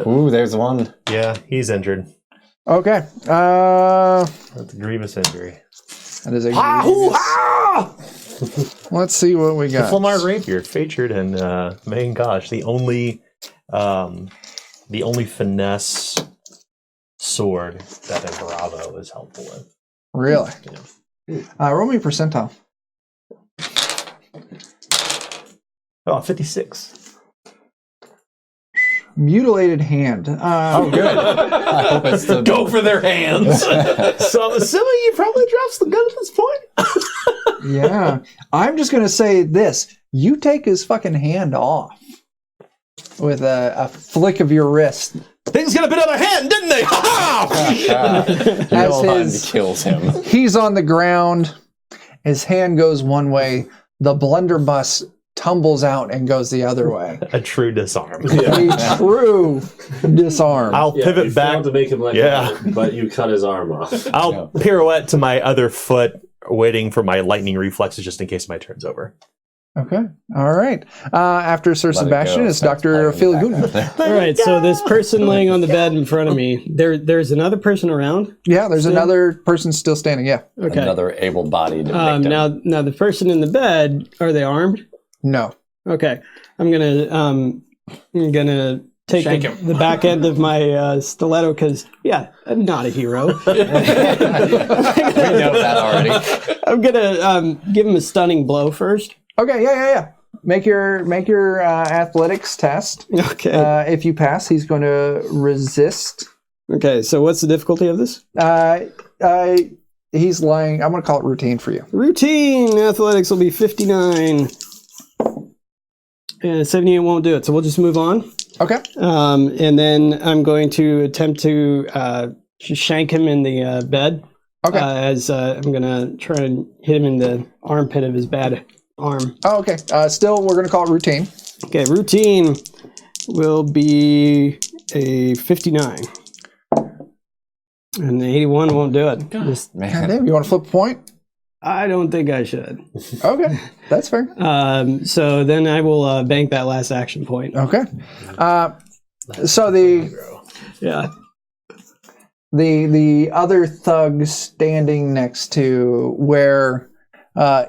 Speaker 3: Ooh, there's one.
Speaker 2: Yeah, he's injured.
Speaker 1: Okay.
Speaker 2: That's a grievous injury.
Speaker 1: That is a grievous. Let's see what we
Speaker 2: The
Speaker 1: got.
Speaker 2: Flemard rapier featured in main gosh, the only finesse sword that a Bravo is helpful with.
Speaker 1: Really? Roll me a percentile.
Speaker 2: Oh, 56.
Speaker 1: Mutilated hand.
Speaker 3: Good. I hope it's the
Speaker 5: Go for their hands.
Speaker 2: So I'm assuming he probably drops the gun at this point.
Speaker 1: Yeah. I'm just going to say this. You take his fucking hand off with a flick of your wrist.
Speaker 2: Things got a bit out of hand, didn't they? Ha
Speaker 3: Johan kills him.
Speaker 1: He's on the ground. His hand goes one way. The blunderbuss tumbles out and goes the other way.
Speaker 2: A true disarm.
Speaker 1: A true disarm.
Speaker 2: I'll
Speaker 6: You
Speaker 2: pivot back.
Speaker 6: failed to make him let
Speaker 2: Yeah.
Speaker 6: go, but you cut his arm off.
Speaker 2: I'll pirouette to my other foot, waiting for my lightning reflexes just in case my turn's over.
Speaker 1: Okay. All right. After Sir
Speaker 3: Let it
Speaker 1: Sebastian,
Speaker 3: go.
Speaker 1: it's
Speaker 3: Starts
Speaker 1: Dr.
Speaker 3: playing back
Speaker 1: Feelgood.
Speaker 3: up there.
Speaker 4: All right, so this person laying on the bed in front of me, there's another person around?
Speaker 1: Yeah, there's
Speaker 4: Still?
Speaker 1: another person still standing. Yeah.
Speaker 4: Okay.
Speaker 3: Another able-bodied victim.
Speaker 4: Now the person in the bed, are they armed?
Speaker 1: No.
Speaker 4: Okay. I'm gonna take
Speaker 5: Shank him.
Speaker 4: the back end of my stiletto because, yeah, I'm not a hero.
Speaker 3: We know that already.
Speaker 4: I'm gonna give him a stunning blow first.
Speaker 1: Okay. Yeah. Make your athletics test.
Speaker 4: Okay.
Speaker 1: If you pass, he's going to resist.
Speaker 4: Okay. So what's the difficulty of this?
Speaker 1: He's lying. I'm going to call it routine for you.
Speaker 4: Routine athletics will be 59. And 78 won't do it, so we'll just move on.
Speaker 1: Okay.
Speaker 4: And then I'm going to attempt to shank him in the bed.
Speaker 1: Okay.
Speaker 4: As I'm going to try and hit him in the armpit of his bad arm.
Speaker 1: Oh, okay. Still, we're going to call it routine.
Speaker 4: Okay, routine will be a 59. And the 81 won't do it. Just-
Speaker 1: God
Speaker 3: Man.
Speaker 1: damn, you want to flip a point?
Speaker 4: I don't think I should.
Speaker 1: Okay. That's fair.
Speaker 4: So then I will bank that last action point.
Speaker 1: Okay. So
Speaker 4: Yeah.
Speaker 1: the other thug standing next to where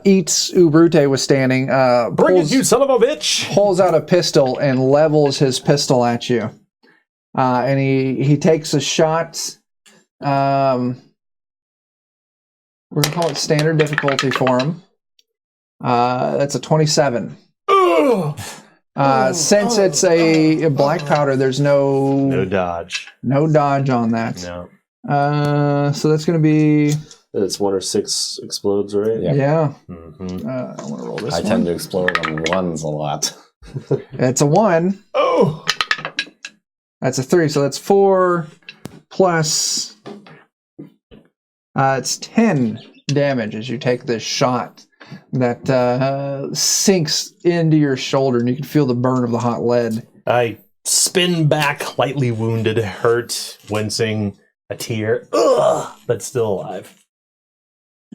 Speaker 1: Eats Ubrute was standing
Speaker 2: Bring it, you son of a bitch!
Speaker 1: pulls out a pistol and levels his pistol at you. And he takes a shot. We're going to call it standard difficulty for him. That's a 27. Since it's a black powder, there's
Speaker 2: No dodge.
Speaker 1: no dodge on that.
Speaker 2: No.
Speaker 1: So that's going to be,
Speaker 6: It's 1 or 6 explodes, right?
Speaker 3: Yeah.
Speaker 1: yeah.
Speaker 2: Mm-hmm.
Speaker 1: I want to roll this
Speaker 3: I
Speaker 1: one.
Speaker 3: tend to explode on ones a lot.
Speaker 1: It's a 1.
Speaker 2: Oh!
Speaker 1: That's a 3. So that's 4 plus. It's 10 damage as you take this shot that sinks into your shoulder, and you can feel the burn of the hot lead.
Speaker 2: I spin back, lightly wounded, hurt, wincing, a tear, but still alive.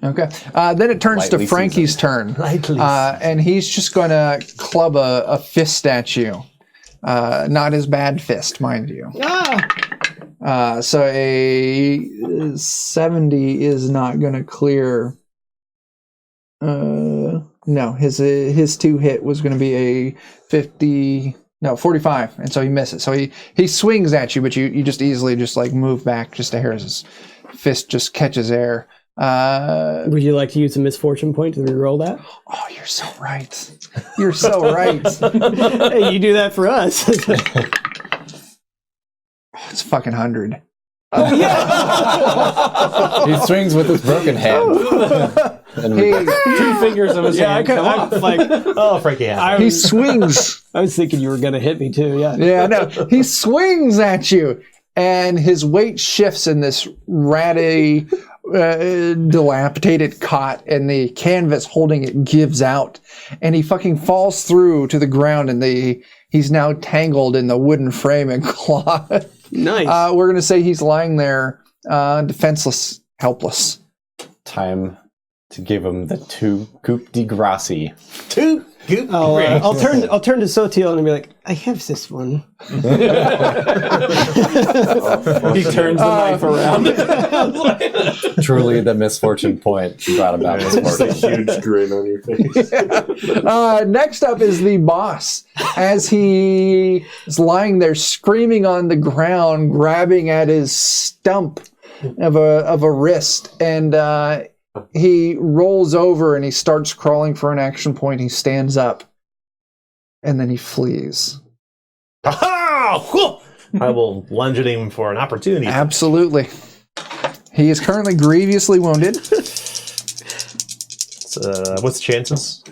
Speaker 1: Okay. Then it turns
Speaker 3: Lightly
Speaker 1: to Frankie's turn.
Speaker 2: Lightly.
Speaker 1: And he's just going to club a fist at you. Not his bad fist, mind you. So a 70 is not going to clear. No, his 2 hit was going to be a 45, and so he misses. So he swings at you, but you just easily just like move back just a hair as his fist just catches air.
Speaker 4: Would you like to use a misfortune point to reroll that?
Speaker 1: Oh, you're so right. You're so right.
Speaker 4: Hey, you do that for us.
Speaker 1: It's fucking 100.
Speaker 3: He swings with his broken hand. And
Speaker 1: He,
Speaker 5: 2 fingers of his hand. Come on.
Speaker 2: Oh, Frankie.
Speaker 1: he swings.
Speaker 4: I was thinking you were going to hit me too, yeah.
Speaker 1: Yeah, no. He swings at you, and his weight shifts in this ratty, dilapidated cot, and the canvas holding it gives out, and he fucking falls through to the ground, and he's now tangled in the wooden frame and cloth.
Speaker 4: Nice.
Speaker 1: We're gonna say he's lying there, defenseless, helpless.
Speaker 3: time to give him the 2 coup de grace.
Speaker 4: I'll turn to Sotiel and be like, I have this one.
Speaker 5: He turns the knife around.
Speaker 3: Truly the misfortune point brought about
Speaker 6: Just a
Speaker 3: misfortune.
Speaker 6: huge grin on your face.
Speaker 1: Next up is the boss, as he is lying there screaming on the ground, grabbing at his stump of a wrist, and he rolls over and he starts crawling for an action point. He stands up, and then he flees.
Speaker 2: I will lunge at him for an opportunity.
Speaker 1: Absolutely. He is currently grievously wounded.
Speaker 2: What's the chances?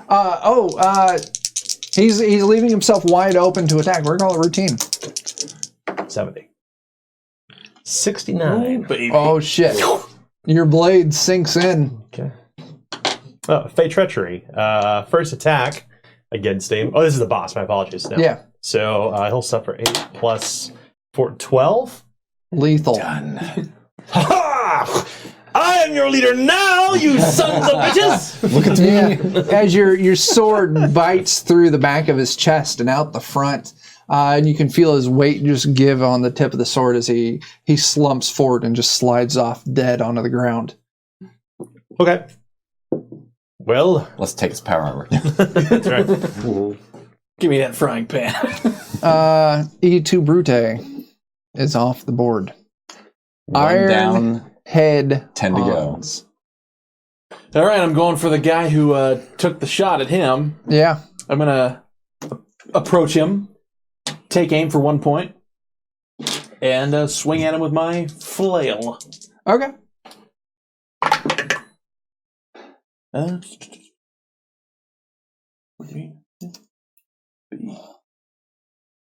Speaker 1: He's leaving himself wide open to attack. We're going to call it routine.
Speaker 2: 70. 69.
Speaker 5: Baby.
Speaker 1: Oh shit! Your blade sinks in.
Speaker 2: Okay. Oh, Fey Treachery. First attack against him. Oh, this is the boss. My apologies. No.
Speaker 1: Yeah,
Speaker 2: So he'll suffer 8 plus 4, 12.
Speaker 1: lethal.
Speaker 3: Done.
Speaker 2: Ha! I am your leader now, you sons of bitches!
Speaker 3: Look at me.
Speaker 1: Yeah, as your sword bites through the back of his chest and out the front, and you can feel his weight just give on the tip of the sword as he slumps forward and just slides off dead onto the ground.
Speaker 2: Okay. Well,
Speaker 3: Let's take his power armor.
Speaker 2: that's right.
Speaker 5: Give me that frying pan.
Speaker 1: E2 Brute is off the board.
Speaker 3: One
Speaker 1: Iron
Speaker 3: down,
Speaker 1: Head
Speaker 3: 10 to go.
Speaker 1: Hans.
Speaker 5: All right, I'm going for the guy who took the shot at him.
Speaker 1: Yeah.
Speaker 5: I'm gonna approach him, take aim for 1 point, and swing at him with my flail.
Speaker 1: Okay.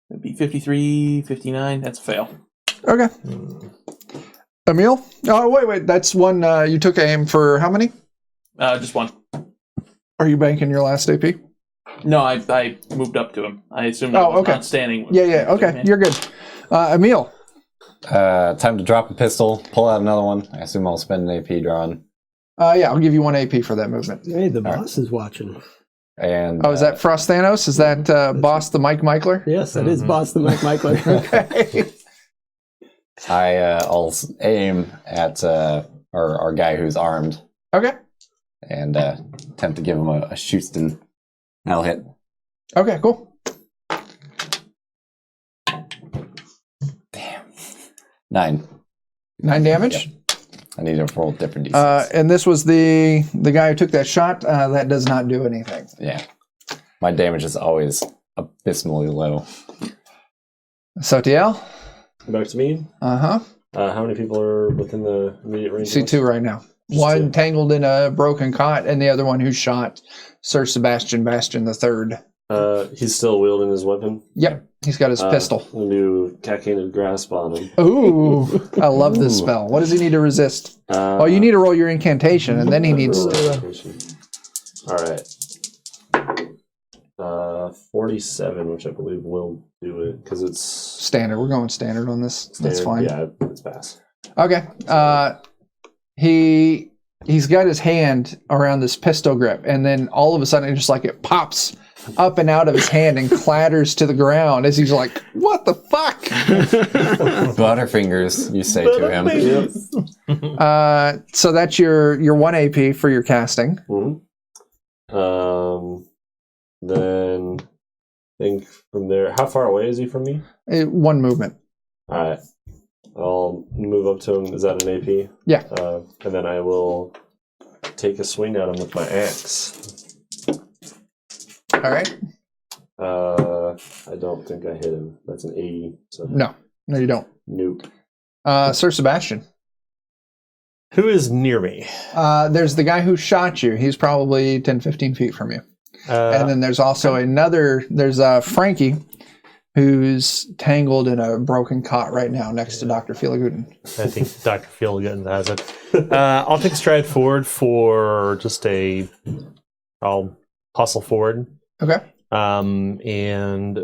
Speaker 5: That'd be 53, 59. That's a fail.
Speaker 1: Okay. Emil? Oh, wait. That's one. You took aim for how many?
Speaker 5: Just one.
Speaker 1: Are you banking your last AP?
Speaker 5: No, I moved up to him. I assumed
Speaker 1: Oh,
Speaker 5: I was
Speaker 1: okay.
Speaker 5: not standing.
Speaker 1: Yeah. Okay. You're good. Emil?
Speaker 3: Time to drop a pistol, pull out another one. I assume I'll spend an AP drawing.
Speaker 1: Yeah, I'll give you 1 AP for that movement.
Speaker 4: Hey, the boss is watching.
Speaker 3: And
Speaker 1: Oh, is that Frost Thanos? Is that Boss the McMichaeler?
Speaker 4: Yes, that is boss the McMichael.
Speaker 1: Okay.
Speaker 3: I'll aim at our guy who's armed
Speaker 1: Okay.
Speaker 3: and attempt to give him a Houston. I'll hit.
Speaker 1: Okay, cool.
Speaker 3: Damn. 9.
Speaker 1: 9 damage.
Speaker 3: I need to roll different d6.
Speaker 1: And this was the guy who took that shot. That does not do anything.
Speaker 3: Yeah. My damage is always abysmally low.
Speaker 1: Sotiel?
Speaker 6: Back to me.
Speaker 1: Uh-huh.
Speaker 6: How many people are within the immediate range?
Speaker 1: See 2 right now.
Speaker 6: Just
Speaker 1: One
Speaker 6: 2.
Speaker 1: tangled in a broken cot, and the other one who shot Sir Sebastian Bastion III.
Speaker 6: He's still wielding his weapon.
Speaker 1: Yep, he's got his pistol.
Speaker 6: I'm gonna do cack-handed grasp on him.
Speaker 1: Ooh, I love this spell. What does he need to resist? Oh, you need to roll your incantation, and then he needs to...
Speaker 6: All right. 47, which I believe will do it because it's
Speaker 1: Standard. We're going standard on this. That's fine.
Speaker 6: Yeah, it's pass.
Speaker 1: Okay. He's got his hand around this pistol grip, and then all of a sudden, just like it pops up and out of his hand and clatters to the ground as he's like, "What the fuck?"
Speaker 3: Butterfingers, you say to him.
Speaker 6: Yep.
Speaker 1: So that's your 1 AP for your casting.
Speaker 6: Mm-hmm. Then I think from there, how far away is he from me?
Speaker 1: 1 movement.
Speaker 6: All right. I'll move up to him. Is that an AP?
Speaker 1: Yeah.
Speaker 6: And then I will take a swing at him with my axe.
Speaker 1: All right.
Speaker 6: I don't think I hit him. That's an 80. So
Speaker 1: No, you don't.
Speaker 6: nope.
Speaker 1: Sir Sebastian.
Speaker 2: Who is near me?
Speaker 1: There's the guy who shot you. He's probably 10, 15 feet from you. And then there's also there's Frankie, who's tangled in a broken cot right now next to Dr. Feelgood.
Speaker 2: I think Dr. Feelgood has it. I'll take a stride forward for just I'll hustle forward.
Speaker 1: Okay.
Speaker 2: And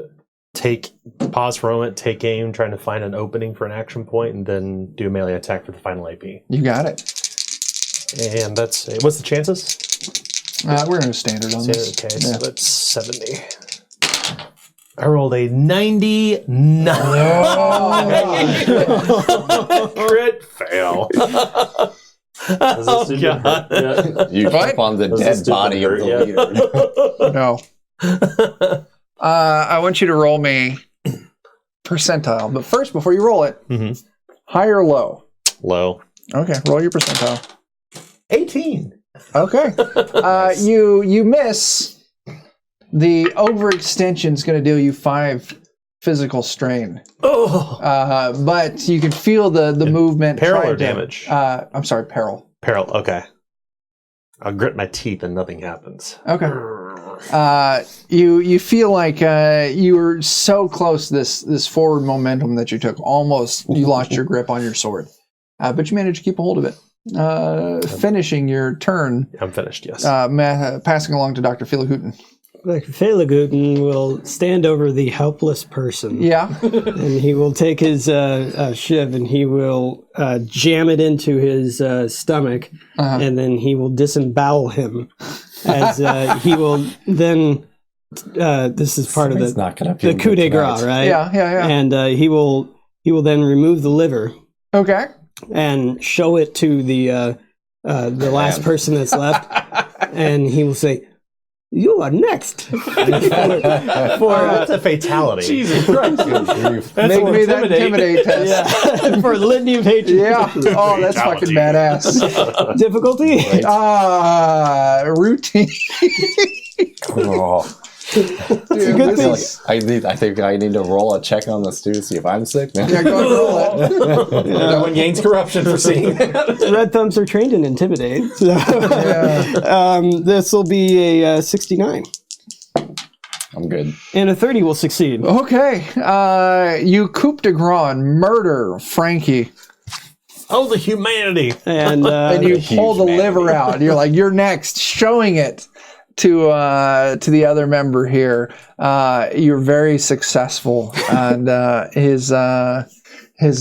Speaker 2: pause for a moment, take aim, trying to find an opening for an action point, and then do a melee attack for the final AP.
Speaker 1: You got it.
Speaker 2: And what's the chances?
Speaker 1: We're going to standard on this.
Speaker 2: Okay,
Speaker 1: Yeah.
Speaker 2: so that's 70. I rolled a 99. Crit fail.
Speaker 6: Does this do
Speaker 2: God.
Speaker 6: yeah.
Speaker 3: You jump on the
Speaker 6: Does
Speaker 3: dead
Speaker 6: this do
Speaker 3: body of the
Speaker 6: hurt?
Speaker 3: leader.
Speaker 1: No. I want you to roll me percentile. But first, before you roll it, high or low?
Speaker 2: Low.
Speaker 1: Okay, roll your percentile.
Speaker 2: 18.
Speaker 1: Okay. You miss. The overextension is going to deal you 5 physical strain.
Speaker 2: Oh.
Speaker 1: But you can feel the movement.
Speaker 2: Peril
Speaker 1: trying
Speaker 2: or
Speaker 1: to-
Speaker 2: damage?
Speaker 1: I'm sorry, peril.
Speaker 2: Peril. Okay. I'll grit my teeth and nothing happens.
Speaker 1: Okay. You feel like you were so close to this forward momentum that you took. Almost you lost your grip on your sword, but you managed to keep a hold of it. Finishing your turn.
Speaker 2: I'm finished, yes.
Speaker 1: Passing along to Dr. Feelgood.
Speaker 4: Dr. Feelgood will stand over the helpless person.
Speaker 1: Yeah.
Speaker 4: And he will take his shiv and he will jam it into his stomach, and then he will disembowel him. As he will then, this is part of the coup de grace, right?
Speaker 1: Yeah.
Speaker 4: And he will then remove the liver
Speaker 1: Okay.
Speaker 4: and show it to the last person that's left, and he will say, "You are next."
Speaker 2: That's a fatality.
Speaker 5: Jesus Christ.
Speaker 1: Make me that intimidate test.
Speaker 4: Yeah, for litany of hatred.
Speaker 1: Yeah. Oh, that's fucking badass.
Speaker 4: Difficulty?
Speaker 1: Routine.
Speaker 3: Oh.
Speaker 1: Dude,
Speaker 3: I think I need to roll a check on this too to see if I'm sick.
Speaker 1: Yeah, go ahead and roll it.
Speaker 5: No one gains corruption for seeing that.
Speaker 4: Red thumbs are trained in intimidate. So,
Speaker 1: Yeah.
Speaker 4: this will be a 69.
Speaker 3: I'm good.
Speaker 4: And a 30 will succeed.
Speaker 1: Okay. You coup de grace, murder Frankie.
Speaker 2: Oh, the humanity.
Speaker 4: And,
Speaker 1: And you
Speaker 3: huge
Speaker 1: pull the
Speaker 3: man.
Speaker 1: liver out. You're like, you're next, showing it to the other member here. You're very successful, and his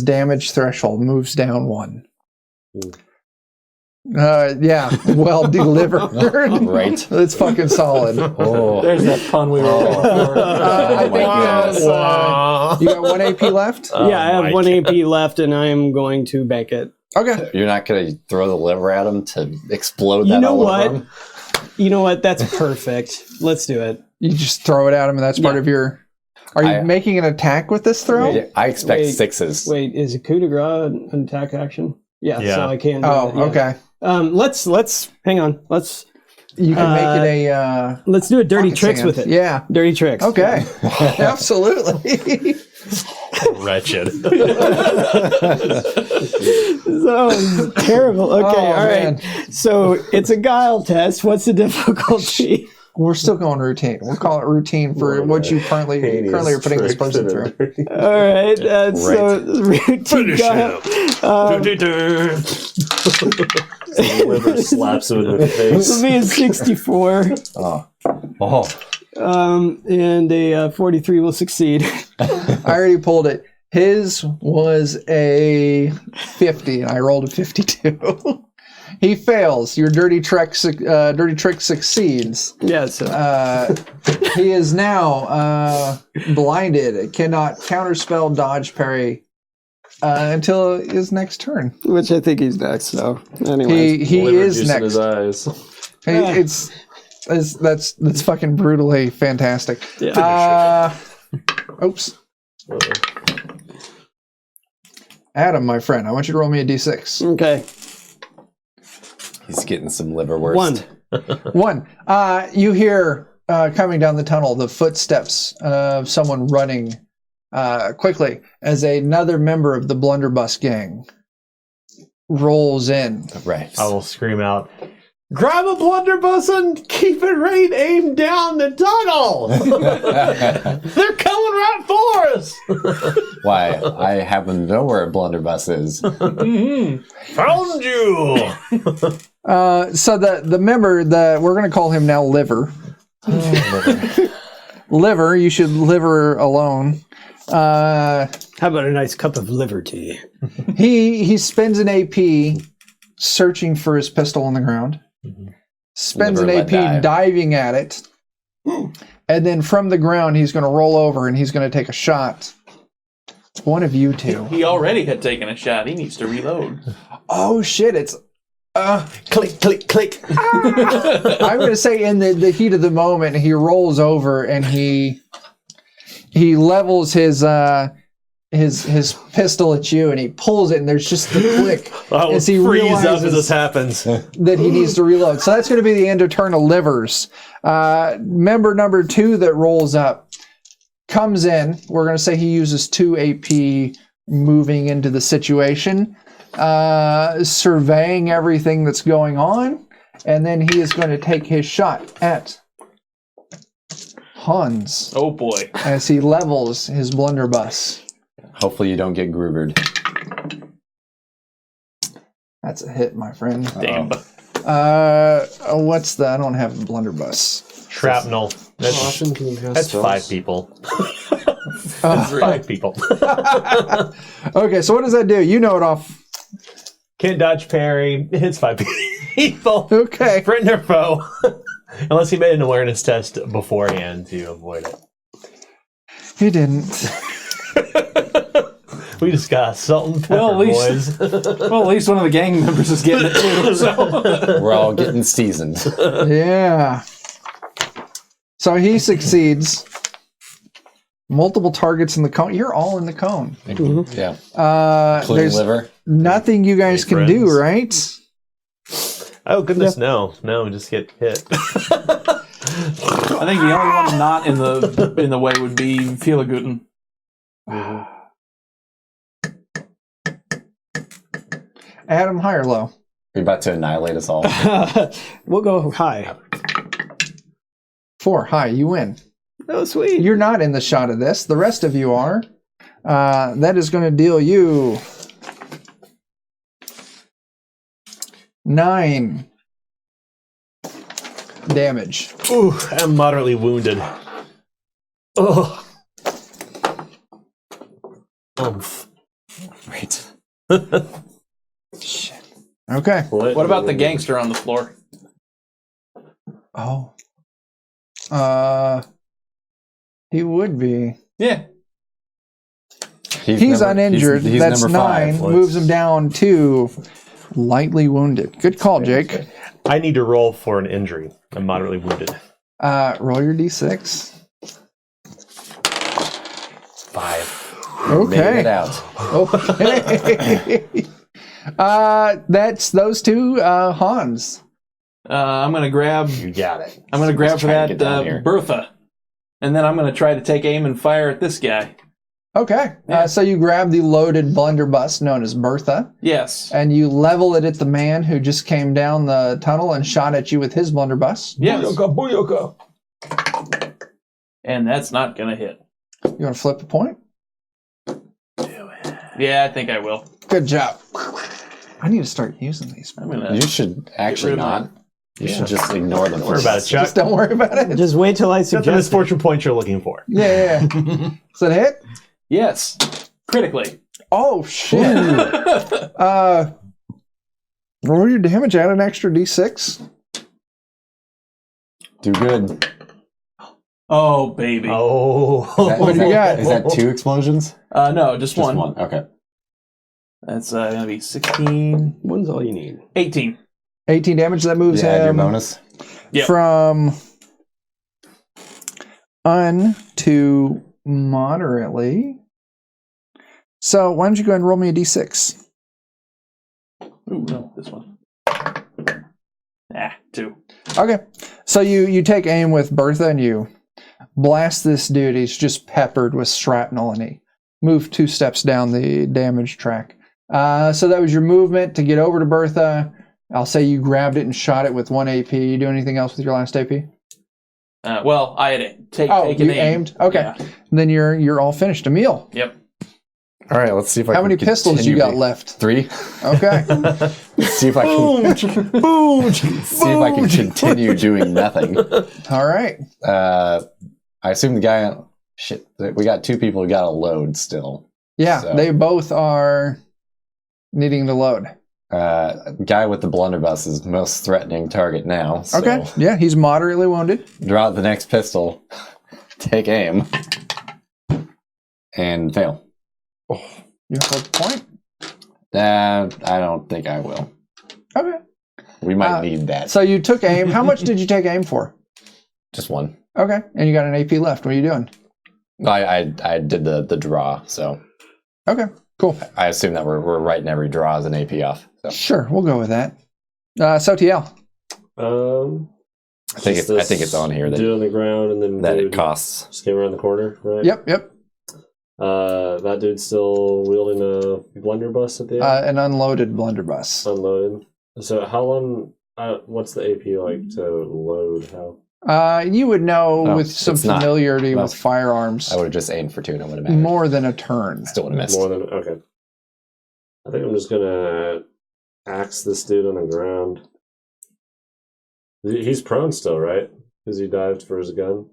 Speaker 1: damage threshold moves down 1. Yeah, well delivered.
Speaker 3: Right.
Speaker 1: It's fucking solid.
Speaker 3: Oh.
Speaker 5: There's that pun we were all for.
Speaker 1: I think you got 1 AP left.
Speaker 4: yeah, I have 1 AP left, and I am going to bank it.
Speaker 1: Okay.
Speaker 3: You're not going to throw the liver at him to explode that
Speaker 4: You know
Speaker 3: all
Speaker 4: what?
Speaker 3: over him?
Speaker 4: You know what? That's perfect. Let's do it.
Speaker 1: You just throw it at him, and that's part of your. Are you making an attack with this throw?
Speaker 3: Yeah, I expect
Speaker 4: Wait.
Speaker 3: 6s.
Speaker 4: Wait, is a coup de grace an attack action? Yeah,
Speaker 2: Yeah.
Speaker 4: so I can't do
Speaker 1: Oh,
Speaker 4: that, yeah.
Speaker 1: okay.
Speaker 4: Let's hang on. Let's
Speaker 1: You can make it a.
Speaker 4: let's do a dirty
Speaker 1: pocket
Speaker 4: tricks
Speaker 1: sand.
Speaker 4: with it.
Speaker 1: Yeah.
Speaker 4: Dirty tricks.
Speaker 1: Okay. Absolutely.
Speaker 2: Wretched.
Speaker 4: So terrible. Okay,
Speaker 1: Oh,
Speaker 4: all right.
Speaker 1: man.
Speaker 4: So it's a guile test. What's the difficulty?
Speaker 1: We're still going routine. We'll call it routine for what you currently are putting this person through.
Speaker 4: All right. So routine guile.
Speaker 6: Liver slaps him in the face.
Speaker 4: This will be a 64.
Speaker 3: Oh.
Speaker 4: And a 43 will succeed.
Speaker 1: I already pulled it. His was a 50, and I rolled a 52. He fails. Your dirty trick succeeds.
Speaker 4: Yeah. So
Speaker 1: He is now blinded. Cannot counterspell, dodge, parry until his next turn.
Speaker 4: which I think he's next. So anyway,
Speaker 1: He
Speaker 6: Liver
Speaker 1: is
Speaker 6: juice in his
Speaker 1: next.
Speaker 6: eyes.
Speaker 1: That's fucking brutally fantastic.
Speaker 4: Yeah.
Speaker 1: Oops. Adam, my friend, I want you to roll me a d6.
Speaker 4: okay.
Speaker 3: He's getting some liverwurst.
Speaker 4: 1.
Speaker 1: 1. You hear coming down the tunnel the footsteps of someone running quickly as another member of the blunderbuss gang rolls in.
Speaker 3: Right.
Speaker 2: I will scream out, grab a blunderbuss and keep it right aimed down the tunnel. They're coming right for us.
Speaker 3: Why? I happen to know where a blunderbuss is.
Speaker 2: Found you.
Speaker 1: So the member, we're going to call him now Liver. Liver, you should liver alone.
Speaker 4: How about a nice cup of liver tea?
Speaker 1: He spends an AP searching for his pistol on the ground. Spends
Speaker 3: Liver
Speaker 1: an
Speaker 3: let
Speaker 1: AP
Speaker 3: dive.
Speaker 1: diving at it. And then from the ground, he's going to roll over and he's going to take a shot. It's one of you two.
Speaker 5: He already had taken a shot. He needs to reload.
Speaker 1: Oh, shit. It's...
Speaker 2: Click, click, click.
Speaker 1: I'm going to say in the heat of the moment, he rolls over and he levels his pistol at you and he pulls it and there's just the click
Speaker 2: I will
Speaker 1: as he
Speaker 2: freeze up
Speaker 1: realizes
Speaker 2: as this happens.
Speaker 1: that he needs to reload. So that's going to be the end of Ternal Livers. Member number 2 that rolls up comes in. We're going to say he uses 2 AP moving into the situation, surveying everything that's going on, and then he is going to take his shot at Hans
Speaker 5: Oh boy.
Speaker 1: as he levels his blunderbuss.
Speaker 3: Hopefully you don't get Grubered.
Speaker 1: That's a hit, my friend.
Speaker 5: Damn.
Speaker 1: What's the? I don't have the blunderbuss.
Speaker 2: Shrapnel. That's,
Speaker 6: Often can you cast
Speaker 2: that's
Speaker 6: spells?
Speaker 2: 5 people. That's 5 people.
Speaker 1: Okay, so what does that do? You know it off.
Speaker 2: Can't dodge parry. Hits 5 people.
Speaker 1: Okay.
Speaker 2: Friend or foe. Unless he made an awareness test beforehand to avoid it.
Speaker 1: He didn't.
Speaker 2: We just got salt and pepper,
Speaker 7: Well, at least-
Speaker 2: boys.
Speaker 7: Well, at least one of the gang members is getting it too. So.
Speaker 3: We're all getting seasoned.
Speaker 1: Yeah. So he succeeds. Multiple targets in the cone. You're all in the cone.
Speaker 3: Yeah. Including
Speaker 1: There's
Speaker 3: liver.
Speaker 1: nothing you guys
Speaker 2: Hey,
Speaker 1: can do,
Speaker 2: friends.
Speaker 1: right?
Speaker 2: Oh, goodness, no. No, just get hit.
Speaker 7: I think the only one not in the way would be Feelgood.
Speaker 1: Adam, high or low?
Speaker 3: You're about to annihilate us all.
Speaker 4: We'll go high.
Speaker 1: 4, high. You win.
Speaker 4: Oh, sweet.
Speaker 1: You're not in the shot of this. The rest of you are. That is going to deal you 9 damage.
Speaker 2: Ooh, I'm moderately wounded. Oh.
Speaker 3: Great.
Speaker 1: Shit. Okay.
Speaker 7: What about the gangster on the floor?
Speaker 1: Oh. He would be.
Speaker 7: Yeah.
Speaker 1: He's uninjured.
Speaker 3: he's
Speaker 1: That's
Speaker 3: number
Speaker 1: 9.
Speaker 3: 5.
Speaker 1: Moves him down to lightly wounded. Good call, Jake.
Speaker 2: I need to roll for an injury. I'm moderately wounded.
Speaker 1: Roll your d6.
Speaker 2: 5.
Speaker 3: Made
Speaker 1: Okay.
Speaker 3: it out.
Speaker 1: Okay. That's those two Hans.
Speaker 7: I'm gonna grab.
Speaker 2: You got it.
Speaker 7: I'm gonna grab for
Speaker 3: trying to
Speaker 7: that
Speaker 3: get down here.
Speaker 7: Bertha, and then I'm gonna try to take aim and fire at this guy.
Speaker 1: Okay.
Speaker 7: Yeah.
Speaker 1: So you grab the loaded blunderbuss known as Bertha,
Speaker 7: Yes.
Speaker 1: and you level it at the man who just came down the tunnel and shot at you with his blunderbuss.
Speaker 7: Yes.
Speaker 1: Booyaka.
Speaker 7: And that's not gonna hit.
Speaker 1: You want to flip a point?
Speaker 7: Yeah, I think I will.
Speaker 1: Good job. I need to start using these.
Speaker 7: I'm gonna.
Speaker 3: You should actually
Speaker 7: rid of
Speaker 3: not. You should just ignore them.
Speaker 2: What about it, Chuck?
Speaker 1: Just don't worry about it.
Speaker 4: Just wait till I
Speaker 2: That's the
Speaker 4: suggest it.
Speaker 2: misfortune point you're looking for.
Speaker 1: Yeah. Is that a hit?
Speaker 7: Yes. Critically.
Speaker 1: Oh shit. Roll your damage. Add an extra d6.
Speaker 3: Do good.
Speaker 7: Oh baby.
Speaker 2: Oh.
Speaker 1: What do you got?
Speaker 3: Is that 2 explosions?
Speaker 7: No, just
Speaker 3: Just
Speaker 7: one.
Speaker 3: one. Okay.
Speaker 7: That's gonna be 16,
Speaker 4: One's all you need.
Speaker 7: 18.
Speaker 1: 18 damage. That moves
Speaker 3: Yeah, add your
Speaker 1: him
Speaker 3: bonus.
Speaker 7: Yep.
Speaker 1: from un to moderately. So why don't you go ahead and roll me a d6?
Speaker 7: Ooh, no, this one. 2.
Speaker 1: Okay. So you take aim with Bertha and you blast this dude. He's just peppered with shrapnel and he moved 2 steps down the damage track. So that was your movement to get over to Bertha. I'll say you grabbed it and shot it with 1 AP. You do anything else with your last AP?
Speaker 7: Well, I had taken
Speaker 1: you
Speaker 7: aim.
Speaker 1: aimed? Okay.
Speaker 7: Yeah.
Speaker 1: Then you're all finished. Emil,
Speaker 7: Yep.
Speaker 3: All right, let's see if I
Speaker 1: how
Speaker 3: can
Speaker 1: many pistols you got
Speaker 3: continue
Speaker 1: left?
Speaker 3: 3.
Speaker 1: Okay.
Speaker 3: See if I can see if I can continue doing nothing.
Speaker 1: All right.
Speaker 3: I assume the guy. Shit, we got 2 people who got a load still.
Speaker 1: Yeah,
Speaker 3: So-
Speaker 1: they both are needing to load.
Speaker 3: Guy with the blunderbuss is most threatening target now. So
Speaker 1: Okay. Yeah, he's moderately wounded.
Speaker 3: draw out the next pistol, take aim, and fail.
Speaker 1: You have a point?
Speaker 3: I don't think I will.
Speaker 1: Okay.
Speaker 3: We might need that.
Speaker 1: So you took aim. How much did you take aim for?
Speaker 3: Just 1.
Speaker 1: Okay. And you got an AP left. What are you doing?
Speaker 3: I did the draw, so
Speaker 1: Okay. Cool.
Speaker 3: I assume that we're writing every draw as an AP off. So
Speaker 1: Sure. We'll go with that. Sotiel.
Speaker 3: I think it's on here
Speaker 6: Dude on the ground and then
Speaker 3: that
Speaker 6: dude
Speaker 3: it costs.
Speaker 6: just came around the corner, right?
Speaker 1: Yep.
Speaker 6: That dude's still wielding a blunderbuss at the end.
Speaker 1: An unloaded blunderbuss.
Speaker 6: Unloaded. So how long? What's the AP like to load? How?
Speaker 1: You would know
Speaker 3: Oh,
Speaker 1: with some
Speaker 3: it's not.
Speaker 1: familiarity
Speaker 3: Well,
Speaker 1: with firearms.
Speaker 3: I would have just aimed for 2 and it would have mattered.
Speaker 1: More than a turn.
Speaker 3: Still would have missed.
Speaker 6: More than okay. I think I'm just gonna axe this dude on the ground. He's prone still, right? Because he dived for his gun.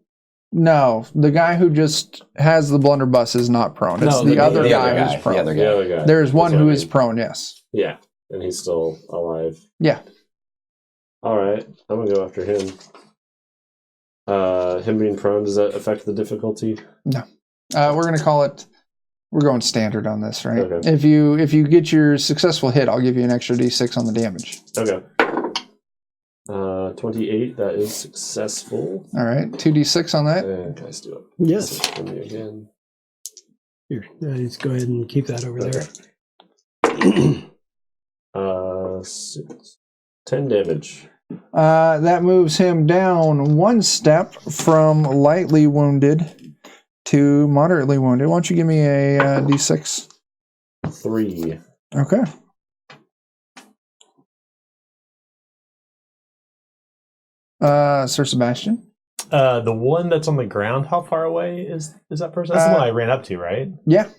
Speaker 1: No, the guy who just has the blunderbuss is not prone. It's
Speaker 5: No,
Speaker 1: the
Speaker 5: the
Speaker 1: other
Speaker 3: the
Speaker 1: guy
Speaker 3: other
Speaker 1: who's
Speaker 3: guy,
Speaker 1: prone.
Speaker 3: the other
Speaker 6: The other guy.
Speaker 1: There's one
Speaker 6: That's
Speaker 1: who
Speaker 6: what I
Speaker 1: is
Speaker 6: mean.
Speaker 1: prone, yes.
Speaker 6: Yeah, and he's still alive.
Speaker 1: Yeah.
Speaker 6: All right, I'm gonna go after him. Him being prone, does that affect the difficulty?
Speaker 1: We're going to call it... We're going standard on this, right?
Speaker 6: Okay.
Speaker 1: If you get your successful hit, I'll give you an extra d6 on the damage.
Speaker 6: Okay. 28, that is successful.
Speaker 1: All right, 2d6 on that.
Speaker 6: And can I do it?
Speaker 4: Yes.
Speaker 6: For me again.
Speaker 4: Here, just go ahead and keep that over there.
Speaker 6: 10 damage.
Speaker 1: That moves him down 1 step from lightly wounded to moderately wounded. Why don't you give me a d6?
Speaker 6: 3.
Speaker 1: Okay. Sir Sebastian?
Speaker 2: The one that's on the ground, how far away is that person? That's the one I ran up to, right?
Speaker 1: Yeah.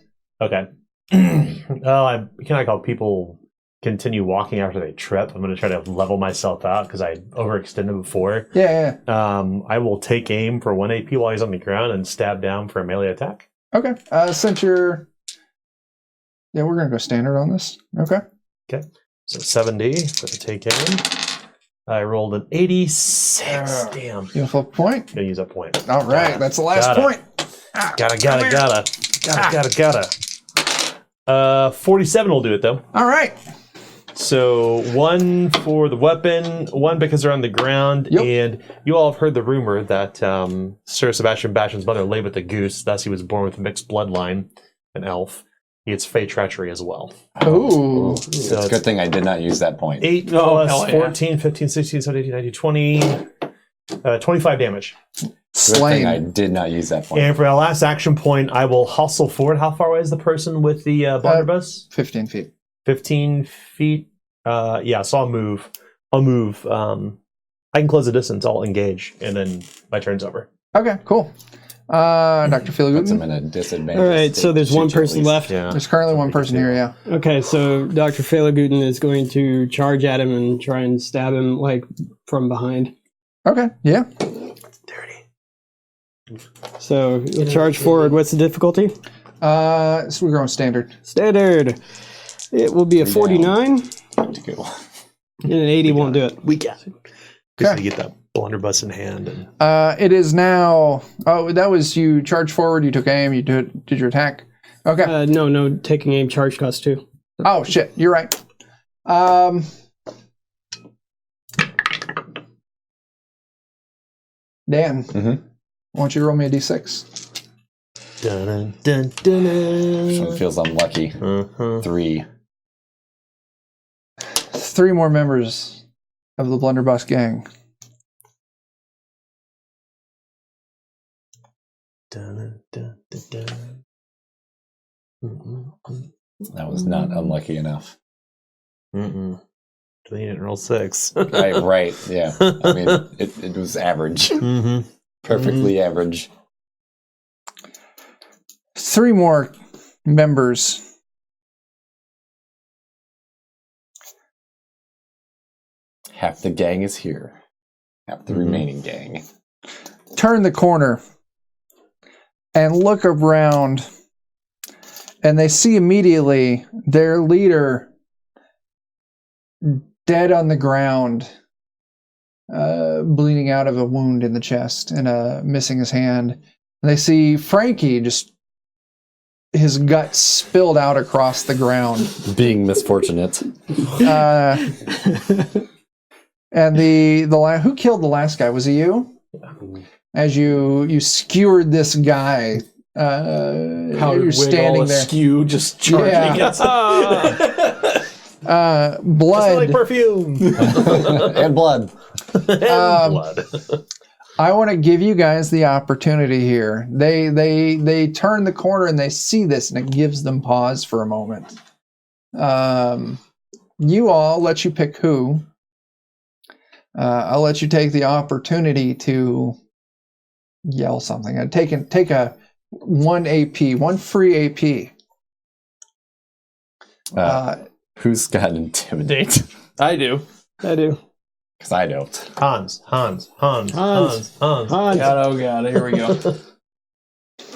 Speaker 2: Okay. Can I call people continue walking after they trip? I'm going to try to level myself out because I overextended before.
Speaker 1: Yeah.
Speaker 2: I will take aim for 1 AP while he's on the ground and stab down for a melee attack.
Speaker 1: Okay. Since you're... Yeah, we're going to go standard on this. Okay.
Speaker 2: Okay. So 70 for the take aim. I rolled an 86. Damn.
Speaker 1: You flip a point?
Speaker 2: Gonna use a point.
Speaker 1: All right. That's the last point.
Speaker 2: Gotta. 47 will do it though.
Speaker 1: All right.
Speaker 2: So 1 for the weapon, 1 because they're on the ground,
Speaker 1: Yep.
Speaker 2: and you all have heard the rumor that Sir Sebastian Bastion's mother lay with the goose, thus he was born with a mixed bloodline, an elf. He gets fey treachery as well.
Speaker 1: Ooh.
Speaker 3: It's a good thing I did not use that point.
Speaker 2: 8
Speaker 5: Oh,
Speaker 2: plus
Speaker 5: hell yeah.
Speaker 2: 14, 15, 16, 17, 18, 19, 20, 25 damage.
Speaker 3: Good thing I
Speaker 1: Slain.
Speaker 3: did not use that point.
Speaker 2: And for our last action point, I will hustle forward. How far away is the person with the blunderbuss?
Speaker 1: 15 feet.
Speaker 2: 15 feet. Yeah, so I'll move. I can close the distance. I'll engage, and then my turn's over.
Speaker 1: Okay, cool. Dr.
Speaker 3: Puts him
Speaker 1: Feelgood?
Speaker 3: in a disadvantage.
Speaker 4: All right, so there's one person left.
Speaker 2: Yeah.
Speaker 1: There's currently one person here, yeah.
Speaker 4: Okay, so Dr. Feelgood is going to charge at him and try and stab him, like, from behind.
Speaker 1: Okay, yeah.
Speaker 2: Dirty.
Speaker 4: So, you'll charge forward. What's the difficulty?
Speaker 1: So we're going standard.
Speaker 4: Standard. It will be a 49,
Speaker 3: To go.
Speaker 4: and an 80 won't do it.
Speaker 2: We got it. Just
Speaker 1: Okay.
Speaker 2: to get that blunderbuss in hand. And
Speaker 1: It is now... Oh, that was you charged forward, you took aim, you did your attack. Okay.
Speaker 4: No, taking aim charge cost 2.
Speaker 1: Oh, shit, you're right. Dan,
Speaker 3: Mhm.
Speaker 1: why don't you roll me a d6?
Speaker 2: dun, dun, dun,
Speaker 3: This one
Speaker 2: dun.
Speaker 3: feels unlucky.
Speaker 2: Uh-huh.
Speaker 3: 3.
Speaker 1: 3 more members of the Blunderbuss gang.
Speaker 2: Dun, dun, dun, dun. Mm-mm.
Speaker 3: That was not unlucky enough.
Speaker 2: Mm-mm. They didn't roll 6.
Speaker 3: Right, yeah. I mean, it was average.
Speaker 2: Mm-hmm.
Speaker 3: Perfectly average.
Speaker 1: 3 more members.
Speaker 3: Half the gang is here. Half the remaining gang.
Speaker 1: Turn the corner and look around, and they see immediately their leader dead on the ground, bleeding out of a wound in the chest and missing his hand. And they see Frankie just his gut spilled out across the ground.
Speaker 3: Being misfortunate.
Speaker 1: And who killed the last guy? Was it you? As you skewered this guy,
Speaker 5: Powdered
Speaker 1: you're standing
Speaker 5: wig, all
Speaker 1: there.
Speaker 5: askew, just charging
Speaker 1: Yeah.
Speaker 5: against
Speaker 1: Blood.
Speaker 2: Like perfume.
Speaker 3: And blood.
Speaker 2: Blood.
Speaker 1: I want to give you guys the opportunity here. They turn the corner and they see this, and it gives them pause for a moment. You all, let you pick who. I'll let you take the opportunity to yell something. Take a 1 AP, 1 free AP.
Speaker 3: Who's got intimidate?
Speaker 5: I do.
Speaker 4: I do.
Speaker 3: Because I don't.
Speaker 2: Hans.
Speaker 4: Hans.
Speaker 5: God, oh god, here we go.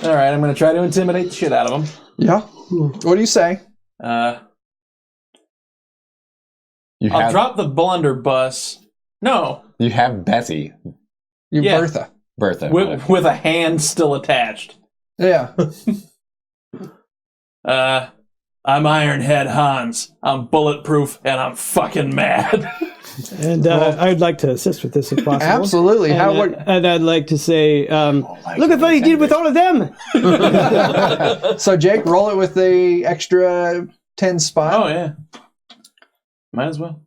Speaker 5: All right, I'm going to try to intimidate the shit out of him.
Speaker 1: Yeah. What do you say?
Speaker 5: I'll drop the blunderbuss. No.
Speaker 3: You have Betty.
Speaker 5: Yeah.
Speaker 1: Bertha.
Speaker 5: With a hand still attached.
Speaker 1: Yeah.
Speaker 5: I'm Ironhead Hans. I'm bulletproof and I'm fucking mad.
Speaker 4: And I'd like to assist with this if possible.
Speaker 1: Absolutely.
Speaker 4: And I'd like to say, look at what he did with all of them.
Speaker 1: So, Jake, roll it with the extra 10 spot.
Speaker 5: Oh, yeah. Might as well.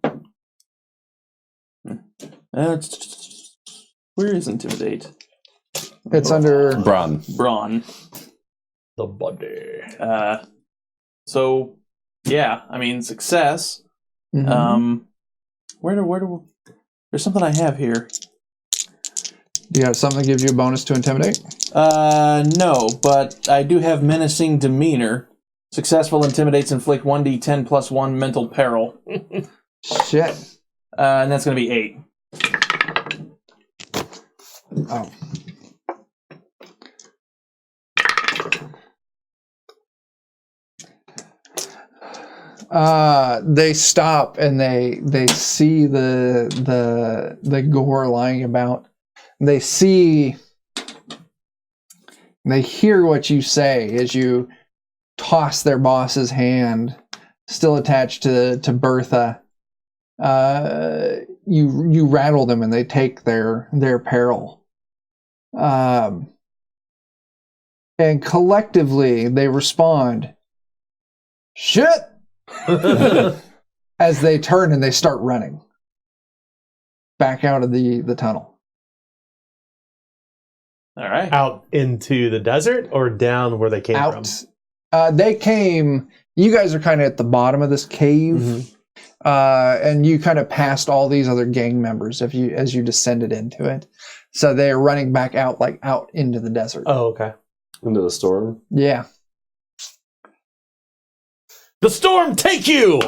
Speaker 5: Where is Intimidate?
Speaker 1: It's under
Speaker 3: Brawn.
Speaker 2: The body.
Speaker 5: So, yeah, I mean, success.
Speaker 1: Mhm.
Speaker 5: There's something I have here.
Speaker 1: Do you have something that gives you a bonus to intimidate?
Speaker 5: No, but I do have menacing demeanor. Successful intimidates inflict 1d10 plus 1 mental peril.
Speaker 1: Shit.
Speaker 5: And that's going to be 8.
Speaker 1: Oh. They stop and they see the gore lying about. They hear what you say as you toss their boss's hand, still attached to Bertha. You rattle them and they take their peril. And collectively they respond, "Shit!" as they turn and they start running back out of the tunnel.
Speaker 5: All right.
Speaker 2: Out into the desert or down where they came from?
Speaker 1: They came, you guys are kind of at the bottom of this cave, and you kind of passed all these other gang members as you descended into it. So they're running back out, like out into the desert.
Speaker 2: Oh, okay.
Speaker 6: Into the storm?
Speaker 1: Yeah.
Speaker 2: The storm take you!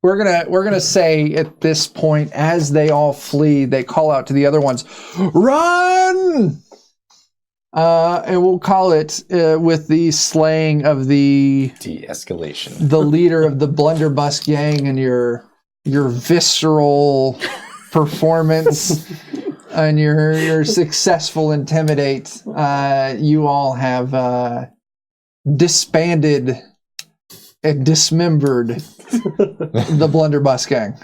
Speaker 1: We're gonna say at this point, as they all flee, they call out to the other ones, "Run!" And we'll call it with the slaying of the
Speaker 3: de-escalation.
Speaker 1: The leader of the blunderbuss gang and your visceral performance and your successful intimidate. You all have disbanded and dismembered the blunderbuss gang.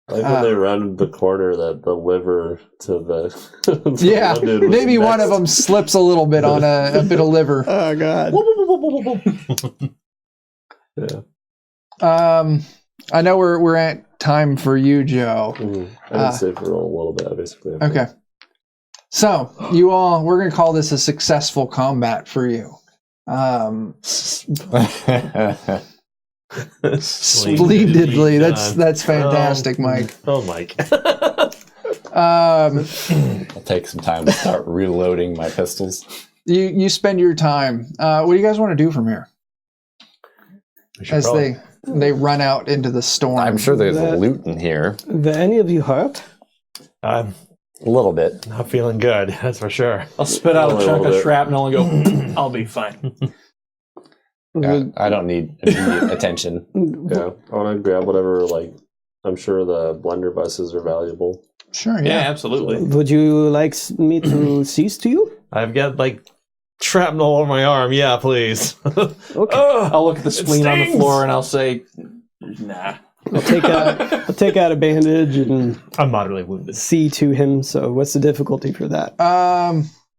Speaker 6: Like when they rounded the corner, that the liver to the to
Speaker 1: yeah,
Speaker 6: one dude was
Speaker 1: maybe one of
Speaker 6: next.
Speaker 1: them slips a little bit on a bit of liver.
Speaker 4: Oh god.
Speaker 6: Yeah.
Speaker 1: I know we're at time for you, Joe.
Speaker 6: I did save for a little bit, basically.
Speaker 1: Okay. So you all, we're gonna call this a successful combat for you. Splendidly. That's fantastic, Mike.
Speaker 2: Oh, Mike.
Speaker 3: I'll take some time to start reloading my pistols.
Speaker 1: You spend your time. What do you guys want to do from here? As they run out into the storm.
Speaker 3: I'm sure there's a loot in here.
Speaker 4: Were any of you hurt?
Speaker 3: A little bit.
Speaker 2: Not feeling good, that's for sure.
Speaker 5: I'll spit out a
Speaker 6: Only a
Speaker 5: chunk
Speaker 6: little
Speaker 5: of
Speaker 6: bit.
Speaker 5: shrapnel and go, I'll be fine.
Speaker 3: I don't need immediate attention.
Speaker 6: Yeah, I want to grab whatever, like, I'm sure the blunderbusses are valuable.
Speaker 1: Sure,
Speaker 5: Yeah,
Speaker 1: yeah.
Speaker 5: absolutely.
Speaker 4: Would you like me to cease to you?
Speaker 2: I've got, like, shrapnel on my arm. Yeah, please.
Speaker 4: Okay.
Speaker 5: I'll look at the spleen on the
Speaker 2: stings.
Speaker 5: floor and I'll say, nah.
Speaker 4: I'll take out a bandage and
Speaker 2: I'm moderately wounded.
Speaker 4: see to him. So what's the difficulty for that?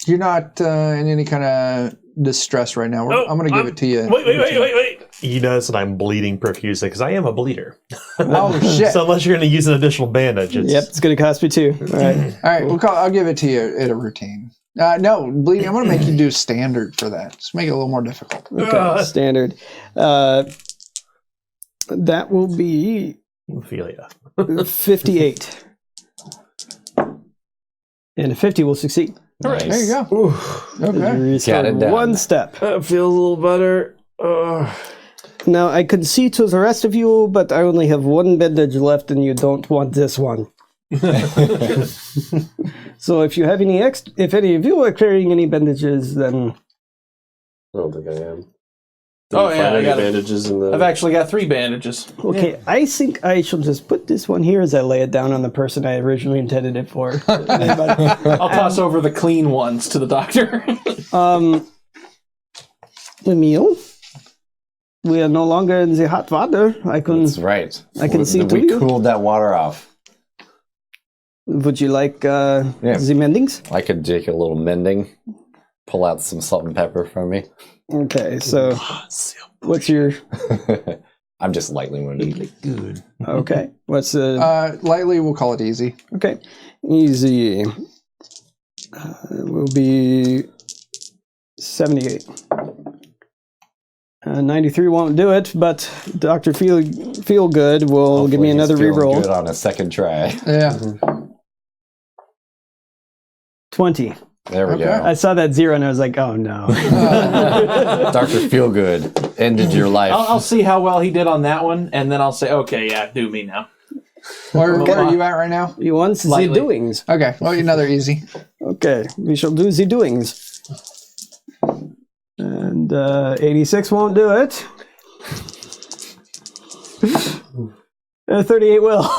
Speaker 1: You're not in any kind of distress right now. I'm going to give it to you.
Speaker 2: Wait. You notice that I'm bleeding profusely because I am a bleeder.
Speaker 1: Oh shit!
Speaker 2: So unless you're going to use an additional bandage, it's...
Speaker 4: Yep, it's going to cost me 2. All right.
Speaker 1: All right, I'll give it to you at a routine. No, bleeding. I'm going to make you do standard for that. Just make it a little more difficult.
Speaker 4: Okay, standard. That will be
Speaker 2: Ophelia.
Speaker 4: 58. And a 50 will succeed.
Speaker 3: Nice.
Speaker 1: There you go. Okay.
Speaker 4: You
Speaker 3: Got it done.
Speaker 4: one step.
Speaker 2: That feels a little better.
Speaker 4: Now, I can see to the rest of you, but I only have one bandage left, and you don't want this one. So if you have any if any of you are carrying any bandages, then...
Speaker 6: I don't think I am.
Speaker 5: Oh, yeah, I got
Speaker 6: bandages in the.
Speaker 5: I've actually got 3 bandages.
Speaker 4: Okay, I think I shall just put this one here as I lay it down on the person I originally intended it for.
Speaker 5: I'll toss over the clean ones to the doctor.
Speaker 4: Emil, we are no longer in the hot water.
Speaker 3: That's right.
Speaker 4: I can see to
Speaker 3: we
Speaker 4: you.
Speaker 3: cooled that water off.
Speaker 4: Would you like the mendings?
Speaker 3: I could take a little mending, pull out some salt and pepper from me.
Speaker 4: Okay, so what's your...
Speaker 3: I'm just lightly wounded.
Speaker 2: Good.
Speaker 4: Okay, what's the...
Speaker 1: Lightly, we'll call it easy.
Speaker 4: Okay, easy. Will be 78. 93 won't do it, but Dr. Feelgood will
Speaker 3: Hopefully
Speaker 4: give me another
Speaker 3: he's feeling
Speaker 4: reroll.
Speaker 3: good on a second try.
Speaker 1: Yeah.
Speaker 4: 20.
Speaker 3: There we
Speaker 1: Okay.
Speaker 3: go.
Speaker 4: I saw that 0 and I was like, oh no.
Speaker 3: Dr. Feelgood ended your life.
Speaker 5: I'll see how well he did on that one, and then I'll say, okay, yeah, do me now.
Speaker 1: Where are you at right now?
Speaker 4: You want the
Speaker 5: Lightly.
Speaker 4: doings.
Speaker 1: Okay. Well, another easy.
Speaker 4: Okay, we shall do the doings. And 86 won't do it. 38 will.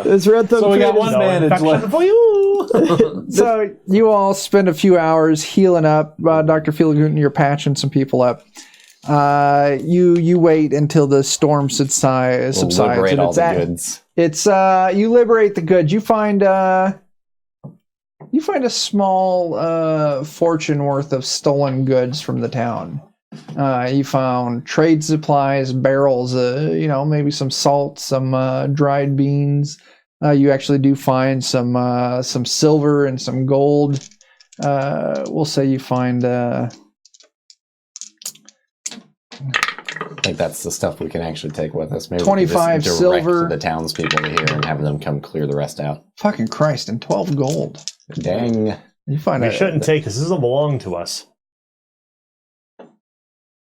Speaker 4: It's red thumb.
Speaker 5: So we got one bandage left for you.
Speaker 1: So you all spend a few hours healing up. Dr. Feelgood, you're patching some people up. You wait until the storm subsides.
Speaker 3: We'll liberate
Speaker 1: and
Speaker 3: all
Speaker 1: it's
Speaker 3: the
Speaker 1: at-
Speaker 3: goods.
Speaker 1: It's you liberate the goods. You find a small fortune worth of stolen goods from the town. You found trade supplies, barrels, maybe some salt, some dried beans. You actually do find some silver and some gold. We'll say you find.
Speaker 3: I think that's the stuff we can actually take with us. Maybe
Speaker 1: 25
Speaker 3: we can just
Speaker 1: silver.
Speaker 3: direct the townspeople to here and have them come clear the rest out.
Speaker 1: Fucking Christ, and 12 gold.
Speaker 3: Dang.
Speaker 1: You find
Speaker 2: We shouldn't take this. This doesn't belong to us.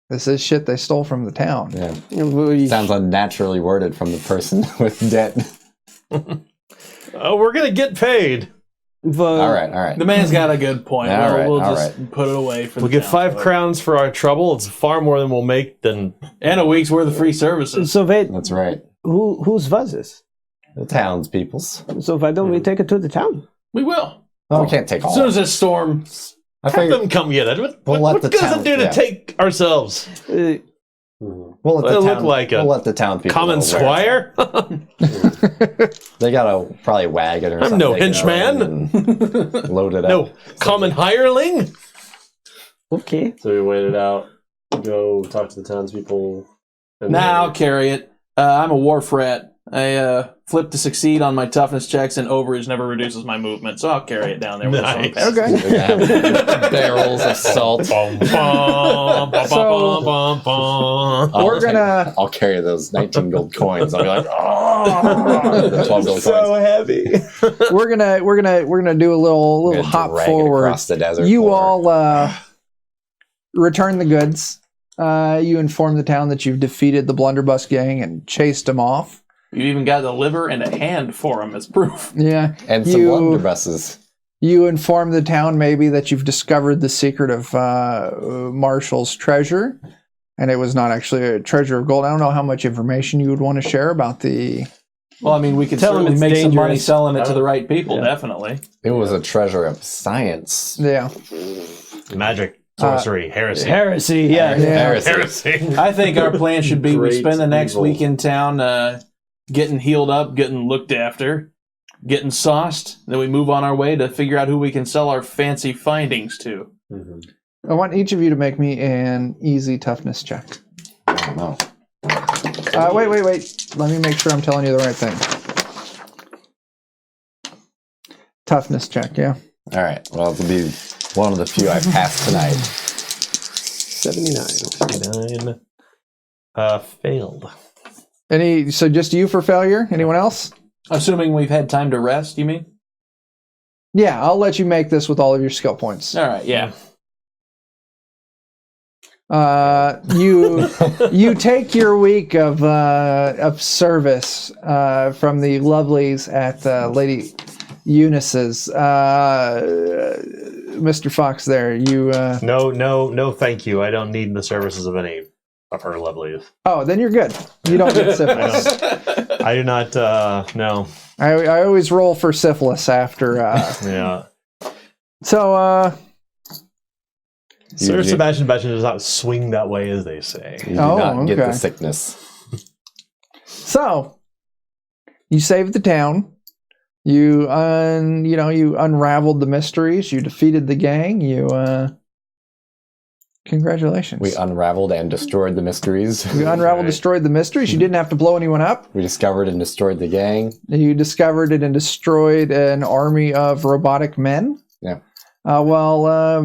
Speaker 1: This is shit they stole from the town.
Speaker 3: Yeah.
Speaker 4: We-
Speaker 3: Sounds unnaturally worded from the person with debt.
Speaker 2: Oh, we're going to get paid.
Speaker 3: All right.
Speaker 5: The man's got a good point.
Speaker 3: All right,
Speaker 5: We'll
Speaker 3: all
Speaker 5: just put it away for
Speaker 2: We'll
Speaker 5: the
Speaker 2: get 5 crowns for our trouble. It's far more than we'll make than...
Speaker 5: and a week's worth of free services.
Speaker 4: So wait,
Speaker 3: That's right.
Speaker 4: whose was this?
Speaker 3: The townspeople's.
Speaker 4: So why don't we take it to the town?
Speaker 5: We will.
Speaker 3: Oh, we can't take all.
Speaker 5: As soon as this storm...
Speaker 3: I
Speaker 2: Have
Speaker 3: figured
Speaker 2: them come get it. What
Speaker 3: We'll let the
Speaker 2: does
Speaker 3: town-
Speaker 2: it do to
Speaker 3: yeah.
Speaker 2: take ourselves?
Speaker 4: Uh,
Speaker 3: we'll let
Speaker 2: It'll
Speaker 3: the
Speaker 2: look
Speaker 3: town,
Speaker 2: like a
Speaker 3: we'll let the town people
Speaker 2: Common
Speaker 3: know where it's
Speaker 2: squire?
Speaker 3: at. They got a probably wagon or
Speaker 2: I'm
Speaker 3: something.
Speaker 2: no
Speaker 3: they can
Speaker 2: henchman.
Speaker 3: run and load it up.
Speaker 2: No, common hireling?
Speaker 4: okay.
Speaker 6: So we waited out, go talk to the townspeople. And
Speaker 5: Nah, I'll carry it. I'm a wharf rat. I flip to succeed on my toughness checks, and overage never reduces my movement, so I'll carry it down there. With
Speaker 2: Nice.
Speaker 5: us on
Speaker 1: Okay.
Speaker 3: They have barrels of salt.
Speaker 2: Bum, bum, bum,
Speaker 1: So-
Speaker 2: bum, bum.
Speaker 1: We're gonna.
Speaker 3: I'll carry those 19 gold coins. I'll be like, oh, the 12 gold coins.
Speaker 2: heavy.
Speaker 1: We're gonna do a little
Speaker 3: Gonna
Speaker 1: hop
Speaker 3: drag it
Speaker 1: forward.
Speaker 3: across the desert
Speaker 1: You
Speaker 3: floor.
Speaker 1: all return the goods. You inform the town that you've defeated the blunderbuss gang and chased them off.
Speaker 5: You even got the liver and a hand for him as proof.
Speaker 1: Yeah.
Speaker 3: And some blunderbusses.
Speaker 1: You inform the town maybe that you've discovered the secret of Marshall's treasure, and it was not actually a treasure of gold. I don't know how much information you would want to share about the.
Speaker 5: Well, I mean, we could
Speaker 4: Tell him
Speaker 5: certainly
Speaker 4: it's
Speaker 5: make some money
Speaker 4: dangerous.
Speaker 5: selling it to the right people, definitely.
Speaker 3: It was a treasure of science.
Speaker 1: Yeah.
Speaker 2: Magic, sorcery, heresy.
Speaker 4: Heresy, yeah.
Speaker 2: Heresy.
Speaker 5: I think our plan should be we
Speaker 6: Great
Speaker 5: spend the next
Speaker 6: evil.
Speaker 5: week in town getting healed up, getting looked after, getting sauced. Then we move on our way to figure out who we can sell our fancy findings to.
Speaker 6: Mhm.
Speaker 1: I want each of you to make me an easy toughness check.
Speaker 3: I don't know.
Speaker 1: Wait. Let me make sure I'm telling you the right thing. Toughness check, yeah.
Speaker 3: All right. Well, it'll be one of the few I passed tonight.
Speaker 4: 79.
Speaker 2: 9. Failed.
Speaker 1: So just you for failure? Anyone else?
Speaker 5: Assuming we've had time to rest, you mean?
Speaker 1: Yeah, I'll let you make this with all of your skill points.
Speaker 5: All right, yeah.
Speaker 1: You take your week of service from the lovelies at Lady Eunice's. Mr. Fox, there you.
Speaker 2: No, thank you. I don't need the services of any of her lovelies.
Speaker 1: Oh, then you're good. You don't get syphilis.
Speaker 2: I do not. No.
Speaker 1: I always roll for syphilis after.
Speaker 2: Yeah.
Speaker 1: So.
Speaker 2: Sir Sebastian does not swing that way, as they say.
Speaker 3: You do not get the sickness.
Speaker 1: So, you saved the town. You unraveled the mysteries. You defeated the gang. Congratulations.
Speaker 3: We unraveled and destroyed the mysteries.
Speaker 1: You unraveled, destroyed the mysteries. You didn't have to blow anyone up.
Speaker 3: We discovered and destroyed the gang.
Speaker 1: You discovered it and destroyed an army of robotic men.
Speaker 3: Yeah.
Speaker 1: While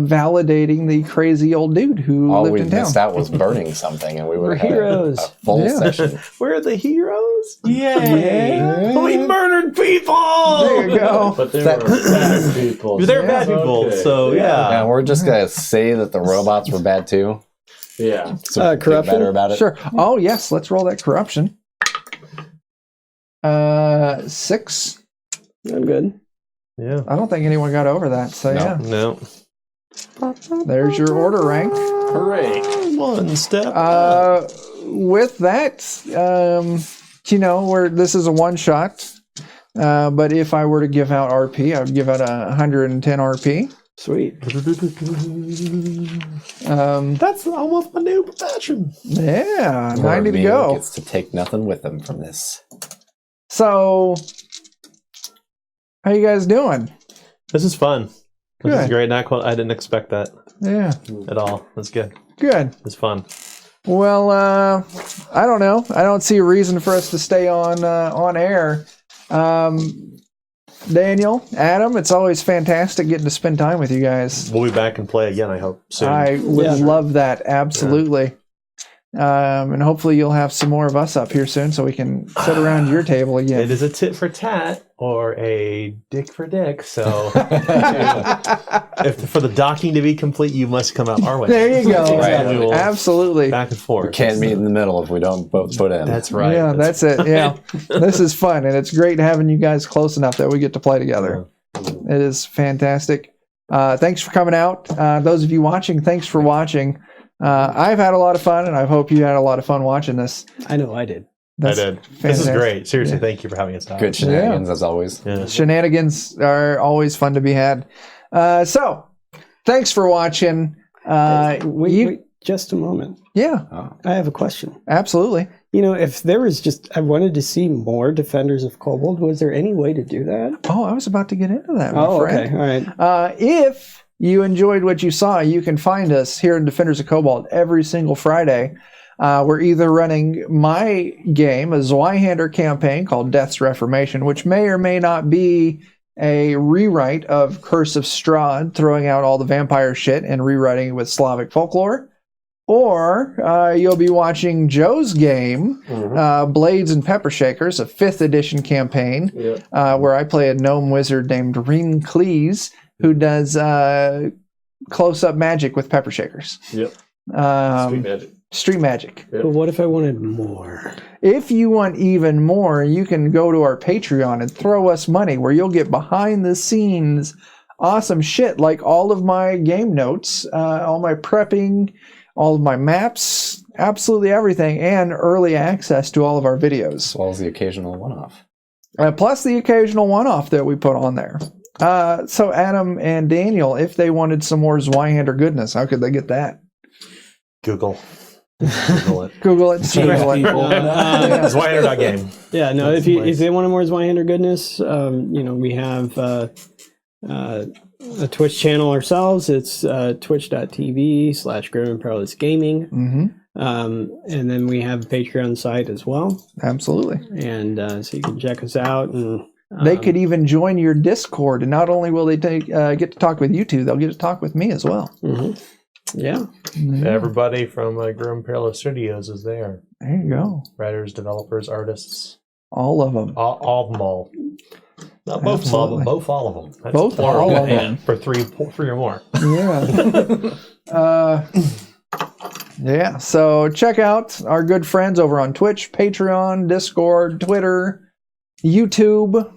Speaker 1: validating the crazy old dude who
Speaker 3: All
Speaker 1: lived
Speaker 3: we
Speaker 1: in town.
Speaker 3: missed out was burning something, and we would have had
Speaker 4: heroes.
Speaker 3: a full session.
Speaker 2: We're the heroes.
Speaker 5: Yay!
Speaker 1: Yeah.
Speaker 2: We murdered people.
Speaker 1: There you go.
Speaker 6: But they were bad people.
Speaker 2: They're bad people.
Speaker 6: Okay.
Speaker 2: So yeah.
Speaker 3: And we're just going to say that the robots were bad too.
Speaker 6: Yeah.
Speaker 3: So feel
Speaker 4: corruption?
Speaker 3: better about it.
Speaker 1: Sure. Oh, yes. Let's roll that corruption. 6.
Speaker 4: I'm good.
Speaker 2: Yeah.
Speaker 1: I don't think anyone got over that. So,
Speaker 3: No.
Speaker 1: yeah.
Speaker 2: No.
Speaker 1: There's your order rank.
Speaker 5: Hooray!
Speaker 2: One step.
Speaker 1: With that, this is a one shot. But if I were to give out RP, I would give out 110 RP.
Speaker 4: Sweet.
Speaker 2: That's almost my new profession.
Speaker 1: Yeah,
Speaker 3: Poor
Speaker 1: 90 to
Speaker 3: Emil
Speaker 1: go.
Speaker 3: Gets to take nothing with him from this.
Speaker 1: So, how you guys doing?
Speaker 2: This is fun. This is
Speaker 1: Good.
Speaker 2: great. I didn't expect that
Speaker 1: Yeah,
Speaker 2: at all. That's good.
Speaker 1: good.
Speaker 2: It's fun.
Speaker 1: Well, I don't know. I don't see a reason for us to stay on air. Daniel, Adam, it's always fantastic getting to spend time with you guys.
Speaker 2: We'll be back and play again, I hope, soon.
Speaker 1: I would
Speaker 4: Yeah.
Speaker 1: love that, absolutely. And hopefully you'll have some more of us up here soon so we can sit around your table
Speaker 2: It
Speaker 1: again.
Speaker 2: is a tit for tat or a dick for dick. So, if for the docking to be complete, you must come out our way.
Speaker 1: There you go.
Speaker 3: Right.
Speaker 2: We will
Speaker 1: Absolutely.
Speaker 2: back and forth.
Speaker 3: We can't meet in the middle if we don't both put in.
Speaker 2: That's right.
Speaker 1: Yeah, that's it. Yeah. This is fun, and it's great having you guys close enough that we get to play together. It is fantastic. Thanks for coming out. Those of you watching, thanks for watching. I've had a lot of fun, and I hope you had a lot of fun watching this.
Speaker 4: I know I did.
Speaker 2: I did. This is
Speaker 1: fantastic.
Speaker 2: great. Seriously,
Speaker 1: Yeah.
Speaker 2: thank you for having us out.
Speaker 3: Good shenanigans as always.
Speaker 2: Yeah.
Speaker 1: Shenanigans are always fun to be had. So, thanks for watching.
Speaker 4: Wait, just a moment.
Speaker 1: Yeah,
Speaker 4: I have a question.
Speaker 1: absolutely.
Speaker 4: If there was I wanted to see more Defenders of Kobold, was there any way to do that?
Speaker 1: Oh, I was about to get into that, my friend.
Speaker 4: Okay. All right.
Speaker 1: If you enjoyed what you saw, you can find us here in Defenders of Kobold every single Friday. We're either running my game, a Zweihander campaign called Death's Reformation, which may or may not be a rewrite of Curse of Strahd, throwing out all the vampire shit and rewriting it with Slavic folklore. Or you'll be watching Joe's game, Blades and Pepper Shakers, a 5th edition campaign, where I play a gnome wizard named Reen Cleese, who does close-up magic with pepper shakers.
Speaker 6: Yep. Sweet magic.
Speaker 1: Street magic.
Speaker 6: Yep.
Speaker 4: But what if I wanted more?
Speaker 1: If you want even more, you can go to our Patreon and throw us money, where you'll get behind-the-scenes awesome shit, like all of my game notes, all my prepping, all of my maps, absolutely everything, and early access to all of our videos.
Speaker 3: As well as the occasional one-off.
Speaker 1: Plus the occasional one-off that we put on there. So Adam and Daniel, if they wanted some more Zweihander goodness, how could they get that?
Speaker 2: Google. Google it.
Speaker 1: Google it. Google it.
Speaker 5: People.
Speaker 2: Zweihander.game.
Speaker 4: Yeah, no. If they wanted more Zweihander goodness, we have a Twitch channel ourselves. It's twitch.tv/Grim and Perilous Gaming.
Speaker 1: Mm-hmm.
Speaker 4: And then we have a Patreon site as well.
Speaker 1: Absolutely.
Speaker 4: And so you can check us out. And
Speaker 1: They could even join your Discord, and not only will they get to talk with you two, they'll get to talk with me as well.
Speaker 4: Mm-hmm. Yeah.
Speaker 2: Everybody from Grim Perilous Studios is there.
Speaker 1: There you go.
Speaker 2: Writers, developers, artists.
Speaker 1: All of them.
Speaker 2: All of them all.
Speaker 6: Not both of them,
Speaker 1: Absolutely.
Speaker 6: but both all of them.
Speaker 2: That's
Speaker 1: Both
Speaker 2: plural.
Speaker 1: all of
Speaker 2: Yeah, for three or more.
Speaker 1: Yeah. Yeah. So check out our good friends over on Twitch, Patreon, Discord, Twitter, YouTube.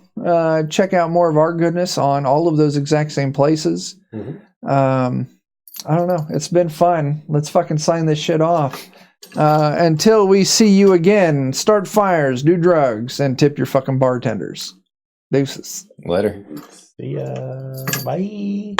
Speaker 1: Check out more of our goodness on all of those exact same places. I don't know. It's been fun. Let's fucking sign this shit off. Until we see you again, start fires, do drugs, and tip your fucking bartenders. Deuces.
Speaker 3: Later.
Speaker 2: See ya. Bye.